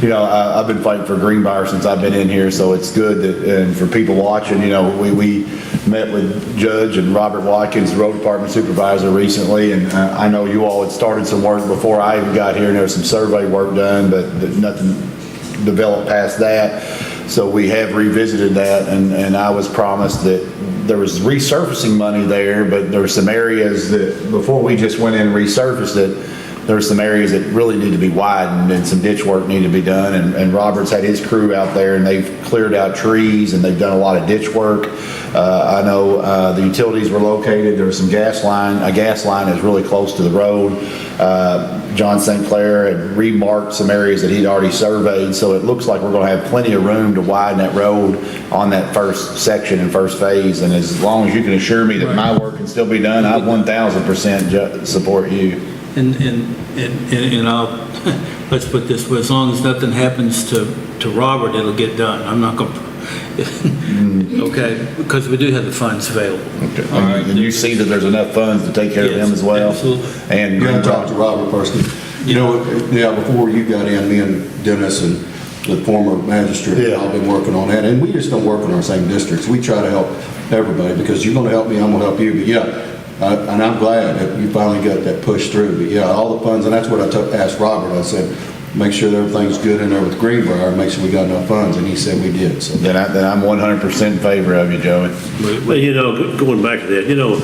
You know, I've been fighting for Greenbrier since I've been in here, so it's good that, and for people watching, you know, we met with Judge and Robert Watkins, the road department supervisor recently, and I know you all had started some work before I even got here, and there was some survey work done, but nothing developed past that. So we have revisited that, and I was promised that there was resurfacing money there, but there were some areas that, before we just went in and resurfaced it, there were some areas that really need to be widened and some ditch work needed to be done. And Robert's had his crew out there and they've cleared out trees and they've done a lot of ditch work. I know the utilities were located. There was some gas line. A gas line is really close to the road. John St. Clair had remarked some areas that he'd already surveyed. So it looks like we're going to have plenty of room to widen that road on that first section and first phase. And as long as you can assure me that my work can still be done, I 1,000% support you. And I'll, let's put it this way, as long as nothing happens to Robert, it'll get done. I'm not going to, okay, because we do have the funds available. Okay. All right. And you see that there's enough funds to take care of them as well? Absolutely. And You gotta talk to Robert personally. You know, yeah, before you got in, me and Dennis and the former magistrate, Yeah. I've been working on that, and we just don't work in our same districts. We try to help everybody, because you're gonna help me, I'm gonna help you, but yeah, and I'm glad that you finally got that pushed through, but yeah, all the funds, and that's what I asked Robert, I said, make sure that everything's good in there with Greenbrier, make sure we got enough funds, and he said we did, so. Then I'm 100% in favor of you, Joey. Well, you know, going back to that, you know,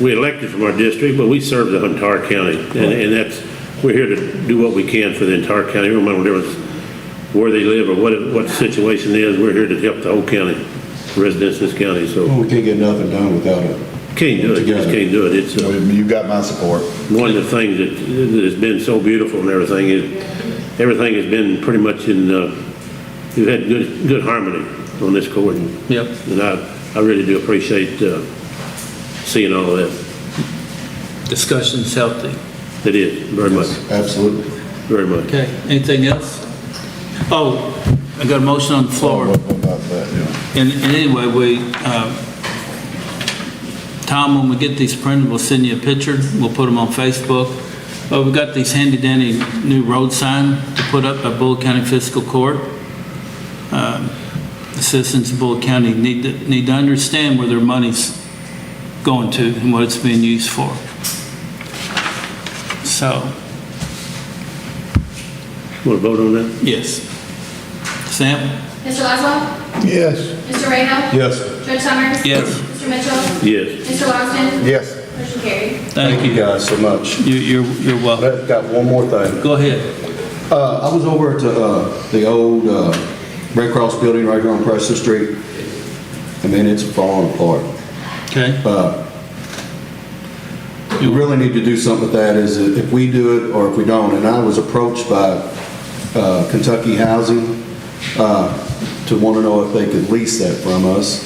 we elected from our district, but we serve the entire county. And that's, we're here to do what we can for the entire county. No matter where they live or what the situation is, we're here to help the whole county, residents of this county, so. Well, we can't get nothing done without it. Can't do it, just can't do it. It's You got my support. one of the things that has been so beautiful and everything is, everything has been pretty much in, we've had good harmony on this court. Yep. And I really do appreciate seeing all of that. Discussion's healthy. It is, very much, Absolutely. very much. Okay, anything else? Oh, I got a motion on the floor. What about that, yeah. And anyway, Tom, when we get these printed, we'll send you a picture. We'll put them on Facebook. We've got these handy dandy new road sign to put up by Bullitt County Fiscal Court. The citizens of Bullitt County need to understand where their money's going to and what it's being used for. So, Want to vote on that? yes. Sam? Mr. Laszlo? Yes. Mr. Rahal? Yes. Judge Summers? Yes. Mr. Mitchell? Yes. Mr. Longston? Yes. Motion carried. Thank you. guys so much. You're welcome. I've got one more thing. Go ahead. I was over at the old Red Cross building right here on Preston Street. I mean, it's falling apart. Okay. You really need to do something with that, is that if we do it or if we don't. And I was approached by Kentucky Housing to want to know if they could lease that from us.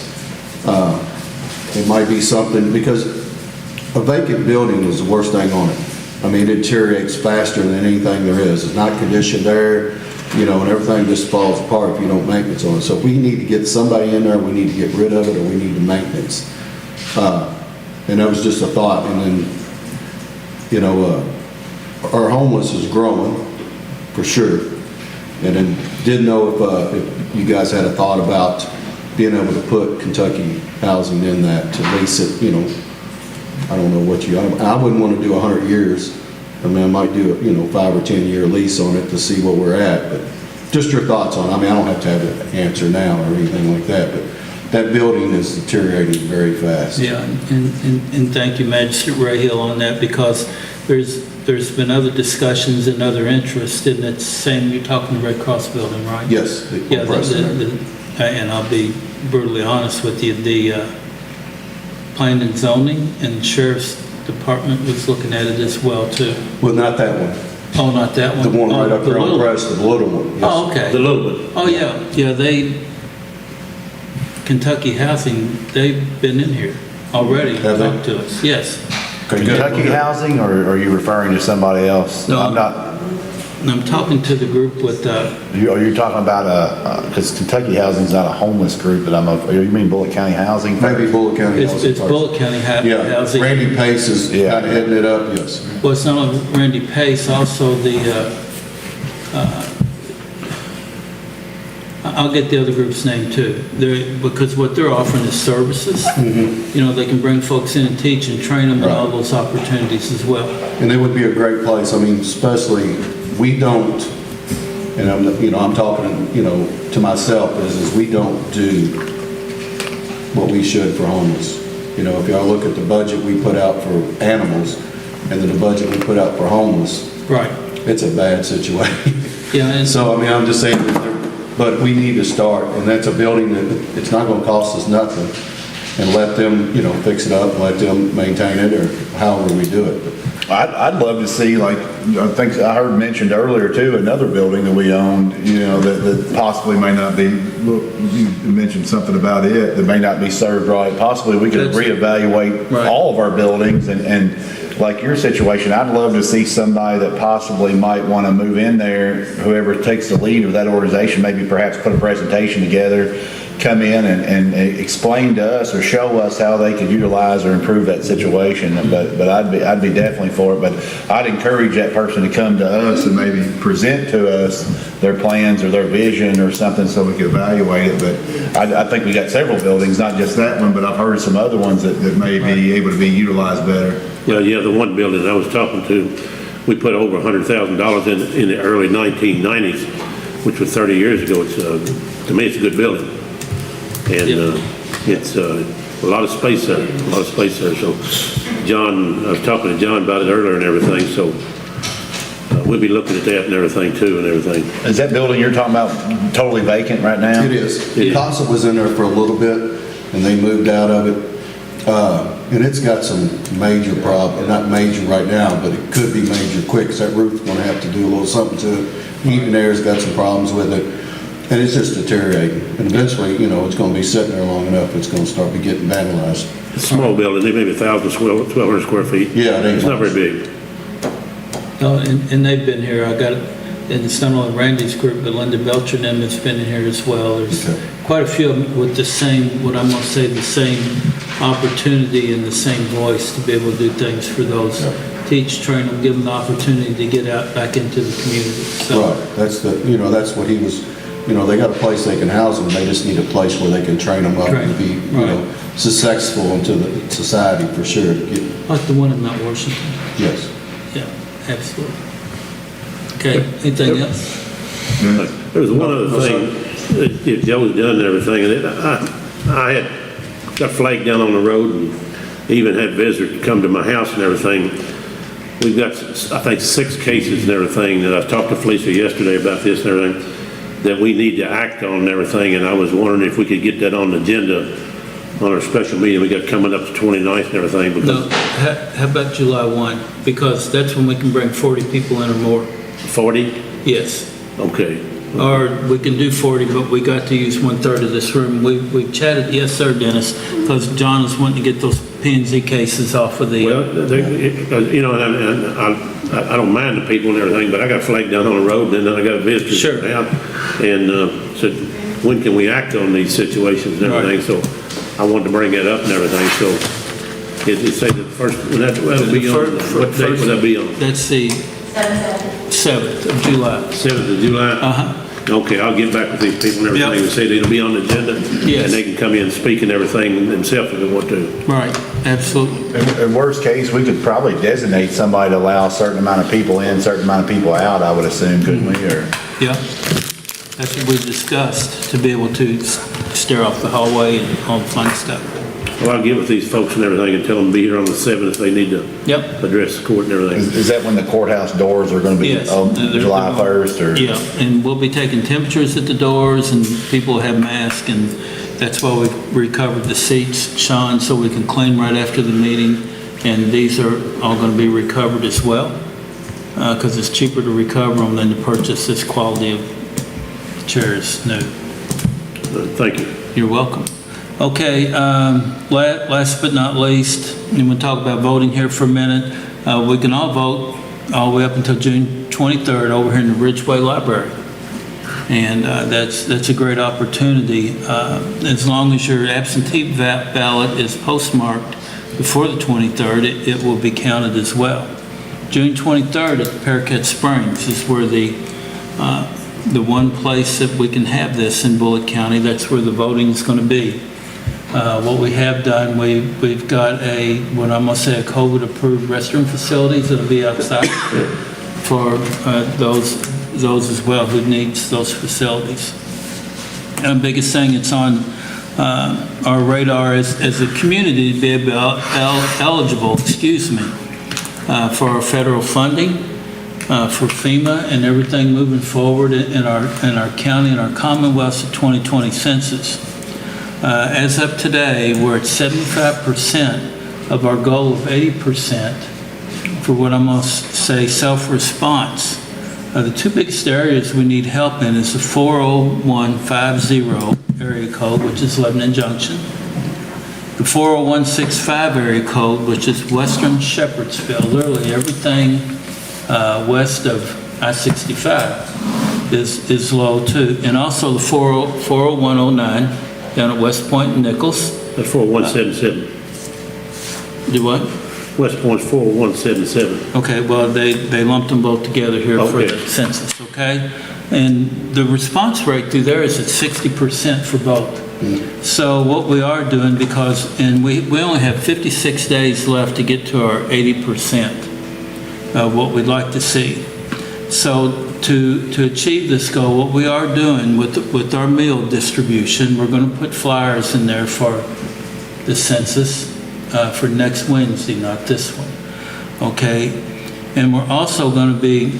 It might be something, because a vacant building is the worst thing on it. I mean, it deteriorates faster than anything there is. It's not conditioned air, you know, and everything just falls apart if you don't maintenance on it. So if we need to get somebody in there, we need to get rid of it, or we need to maintenance. And that was just a thought. And then, you know, our homeless is growing, for sure. And then didn't know if you guys had a thought about being able to put Kentucky Housing in that, to lease it, you know. I don't know what I wouldn't want to do 100 years. I mean, I might do a, you know, 5 or 10 year lease on it to see where we're at, but just your thoughts on it. I mean, I don't have to have an answer now or anything like that, but that building is deteriorating very fast. Yeah, and thank you, Magistrate Rahill, on that, because there's been other discussions and other interest in that same, you're talking the Red Cross building, right? Yes. Yeah, and I'll be brutally honest with you, the Planning and Zoning and Sheriff's Department was looking at it as well, too. Well, not that one. Oh, not that one? The one right up the there on little- Preston, the little one. Yes. Oh, okay. The little one. Oh, yeah, Kentucky Housing, they've been in here already, Have they? talked to us, yes. Kentucky Housing, or are you referring to somebody else? No. I'm not, and I'm talking to the group with, Are you talking about, because Kentucky Housing's not a homeless group that you mean Bullitt County Housing? Maybe Bullitt County. it's Housing First. Bullitt County Yeah, Housing. Randy Pace is Yeah. kind of heading it up, yes. Well, it's not only Randy Pace, also I'll get the other group's name too. Because what they're offering is services. You know, they can bring folks in and teach and train them and all those opportunities as well. And it would be a great place, I mean, especially, we don't, and I'm talking, to myself, is we don't do what we should for homeless. If y'all look at the budget we put out for animals, and then the budget we put out for homeless, Right. it's a bad situation. Yeah, and So, I'm just saying, but we need to start, and that's a building that, it's not gonna cost us nothing, and let them, fix it up, let them maintain it, or however we do it. I'd love to see, like, I think I heard mentioned earlier too, another building that we owned, that possibly may not be, you mentioned something about it, that may not be served right. Possibly we could reevaluate Right. all of our buildings and like your situation, I'd love to see somebody that possibly might want to move in there, whoever takes the lead of that organization, maybe perhaps put a presentation together, come in and explain to us or show us how they could utilize or improve that situation. But I'd be definitely for it. But I'd encourage that person to come to us and maybe present to us their plans or their vision or something so we could evaluate it. But I think we got several buildings, not just that one, but I've heard of some other ones that may be able to be utilized better. Well, yeah, the one building I was talking to, we put over $100,000 in the early 1990s, which was 30 years ago. To me, it's a good building. And it's a lot of space there, So John, I was talking to John about it earlier and everything, so we'll be looking at that and everything too and everything. Is that building you're talking about totally vacant right now? It is. CASA was in there for a little bit, and they moved out of it. And it's got some major problem, not major right now, but it could be major quick, because that roof's gonna have to do a little something to it. Heating air's got some problems with it, and it's just deteriorating. And eventually, it's gonna be sitting there long enough, it's gonna start to getting vandalized. It's a small building, they maybe 1,200 square feet. Yeah, it ain't It's not much. very big. No, and they've been here. I got, and it's not only Randy's group, but Linda Belcher and them has been in here as well. There's quite a few of them with the same, what I'm gonna say, the same opportunity and the same voice to be able to do things for those. Teach, train them, give them the opportunity to get out back into the community. So, Right, that's that's what he was, they got a place they can house them, they just need a place where they can train them up to be, successful into the society for sure. like the one in Mount Washington. Yes. Yeah, absolutely. Okay, anything else? There was one other thing that Joe was done and everything, and I had got flagged down on the road and even had visitors come to my house and everything. We've got, I think, 6 cases and everything that I talked to Felicia yesterday about this and everything that we need to act on and everything, and I was wondering if we could get that on the agenda on our special meeting we got coming up the 29th and everything. Because No, how about July 1? Because that's when we can bring 40 people in or more. 40? Yes. Okay. Or we can do 40, but we got to use 1/3 of this room. We chatted, yes, sir, Dennis, because John was wanting to get those P&Z cases off of the... Well, I don't mind the people and everything, but I got flagged down on the road, and then I got a visitor out, and said, when can we act on these situations and everything? So I wanted to bring that up and everything. So it say the first, that'll be on, what date would that be on? That's the 7th of July. 7th of July? Uh-huh. Okay, I'll get back with these people and everything and say it'll be on the agenda. Yes. And they can come in and speak and everything themselves if they want to. Right, absolutely. In worst case, we could probably designate somebody to allow a certain amount of people in, certain amount of people out, I would assume, couldn't we? Or Yeah. That's what we discussed, to be able to stare off the hallway and all the fun stuff. Well, I'll get with these folks and everything and tell them to be here on the 7th if they need to address the court and everything. Is that when the courthouse doors are going to be Yes. July 1st? Or? Yeah, and we'll be taking temperatures at the doors, and people have masks, and that's why we've recovered the seats, Sean, so we can clean right after the meeting. And these are all going to be recovered as well, because it's cheaper to recover them than to purchase this quality of chairs new. Thank you. You're welcome. Okay, last but not least, and we'll talk about voting here for a minute. We can all vote all the way up until June 23rd over here in the Ridgeway Library. And that's a great opportunity. As long as your absentee ballot is postmarked before the 23rd, it will be counted as well. June 23rd at the Paracat Springs is where the one place that we can have this in Bullitt County. That's where the voting is going to be. What we have done, we've got what I'm going to say, a COVID-approved restroom facilities that'll be outside for those as well who needs those facilities. And the biggest thing that's on our radar as a community to be eligible, for our federal funding, for FEMA and everything moving forward in our county and our Commonwealth's 2020 census. As of today, we're at 75% of our goal of 80% for what I'm going to say self-response. The two biggest areas we need help in is the 40150 area code, which is Lebanon Junction, the 40165 area code, which is Western Shepherdsville. Literally everything west of I-65 is low too. And also the 40109 down at West Point and Nichols. That's 4177. Do what? West Point's 4177. Okay, well, they lumped them both together here for the census, okay? And the response rate through there is at 60% for both. So what we are doing, and we only have 56 days left to get to our 80% of what we'd like to see. So to achieve this goal, what we are doing with our meal distribution, we're going to put flyers in there for the census for next Wednesday, not this one. Okay? And we're also going to be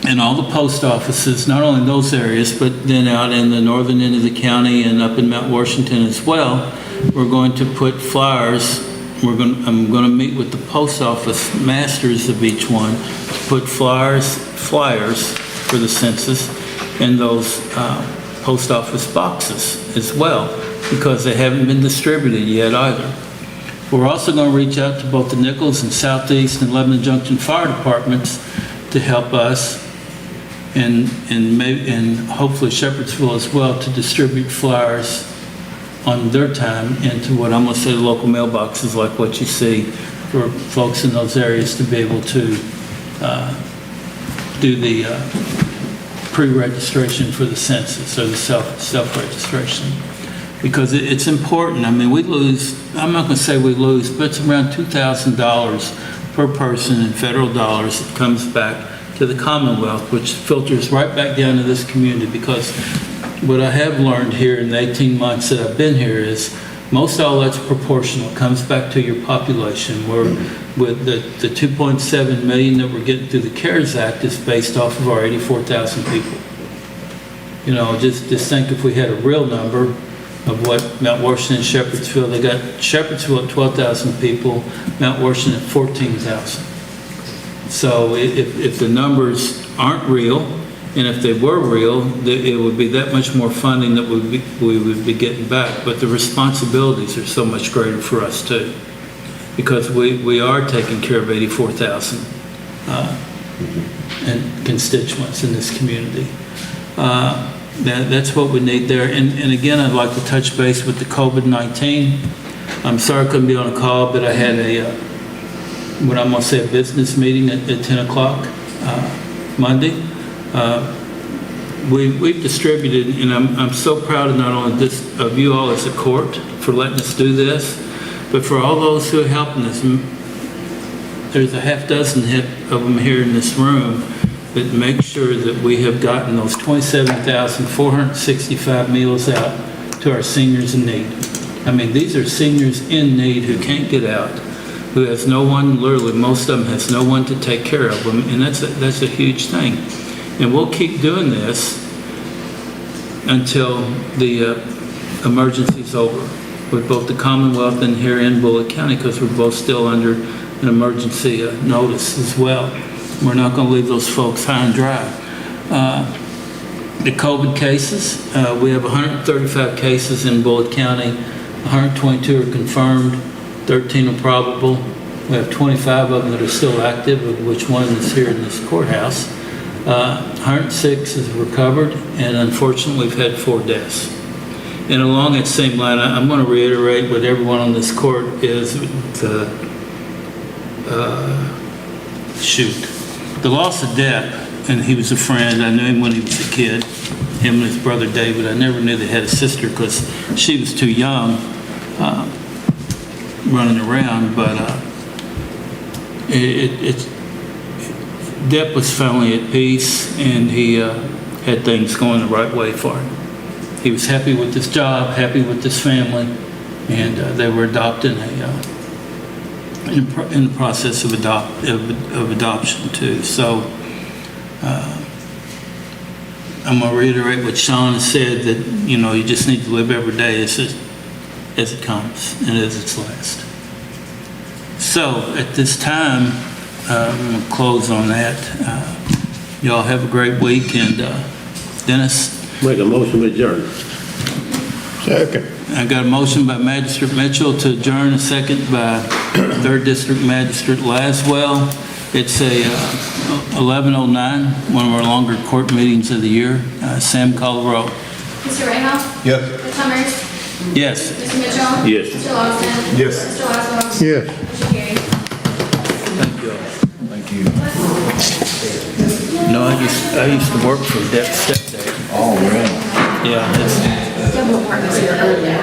in all the post offices, not only in those areas, but then out in the northern end of the county and up in Mount Washington as well. We're going to put flyers. I'm going to meet with the post office masters of each one to put flyers for the census in those post office boxes as well, because they haven't been distributed yet either. We're also going to reach out to both the Nichols and Southeast and Lebanon Junction fire departments to help us, and hopefully Shepherdsville as well, to distribute flyers on their time into what I'm going to say the local mailboxes, like what you see, for folks in those areas to be able to do the pre-registration for the census, or the self-registration. Because it's important. I mean, we lose, I'm not going to say we lose, but it's around $2,000 per person in federal dollars that comes back to the Commonwealth, which filters right back down to this community. Because what I have learned here in the 18 months that I've been here is most all that's proportional. It comes back to your population, where with the 2.7 million that we're getting through the CARES Act is based off of our 84,000 people. You know, just think if we had a real number of what Mount Washington and Shepherdsville, they got Shepherdsville at 12,000 people, Mount Washington at 14,000. So if the numbers aren't real, and if they were real, it would be that much more funding that we would be getting back. But the responsibilities are so much greater for us too, because we are taking care of 84,000 and constituents in this community. That's what we need there. And again, I'd like to touch base with the COVID-19. I'm sorry I couldn't be on a call, but I had what I'm going to say, a business meeting at 10 o'clock Monday. We've distributed, and I'm so proud of not only of you all as a court for letting us do this, but for all those who are helping us. There's a half dozen of them here in this room that make sure that we have gotten those 27,465 meals out to our seniors in need. I mean, these are seniors in need who can't get out, who has no one, literally most of them has no one to take care of them, and that's a huge thing. And we'll keep doing this until the emergency's over with both the Commonwealth and here in Bullitt County, because we're both still under an emergency notice as well. We're not going to leave those folks high and dry. The COVID cases, we have 135 cases in Bullitt County. 122 are confirmed, 13 are probable. We have 25 of them that are still active, of which one is here in this courthouse. 106 is recovered, and unfortunately, we've had 4 deaths. And along that same line, I'm going to reiterate what everyone on this court is the loss of Deb, and he was a friend. I knew him when he was a kid, him and his brother David. I never knew they had a sister because she was too young running around, but Deb was finally at peace, and he had things going the right way for him. He was happy with his job, happy with his family, and they were adopting in the process of adoption too. So I'm going to reiterate what Sean has said, that you just need to live every day as it comes and as it's last. So at this time, I'm going to close on that. Y'all have a great week, and Dennis? Make a motion to adjourn. Second. I got a motion by Magistrate Mitchell to adjourn, a second by 3rd District Magistrate Laswell. It's a 11:09, one of our longer court meetings of the year. Sam, call the roll. Mr. Rahal? Yes. Ms. Summers? Yes. Mr. Mitchell? Yes. Mr. Lawson? Yes. Mr. Laszlo? Yes. Motion carries. Thank you all. Thank you. No, I used to work for Deb's stepdad. Oh, really? Yeah, that's. Several partners here earlier.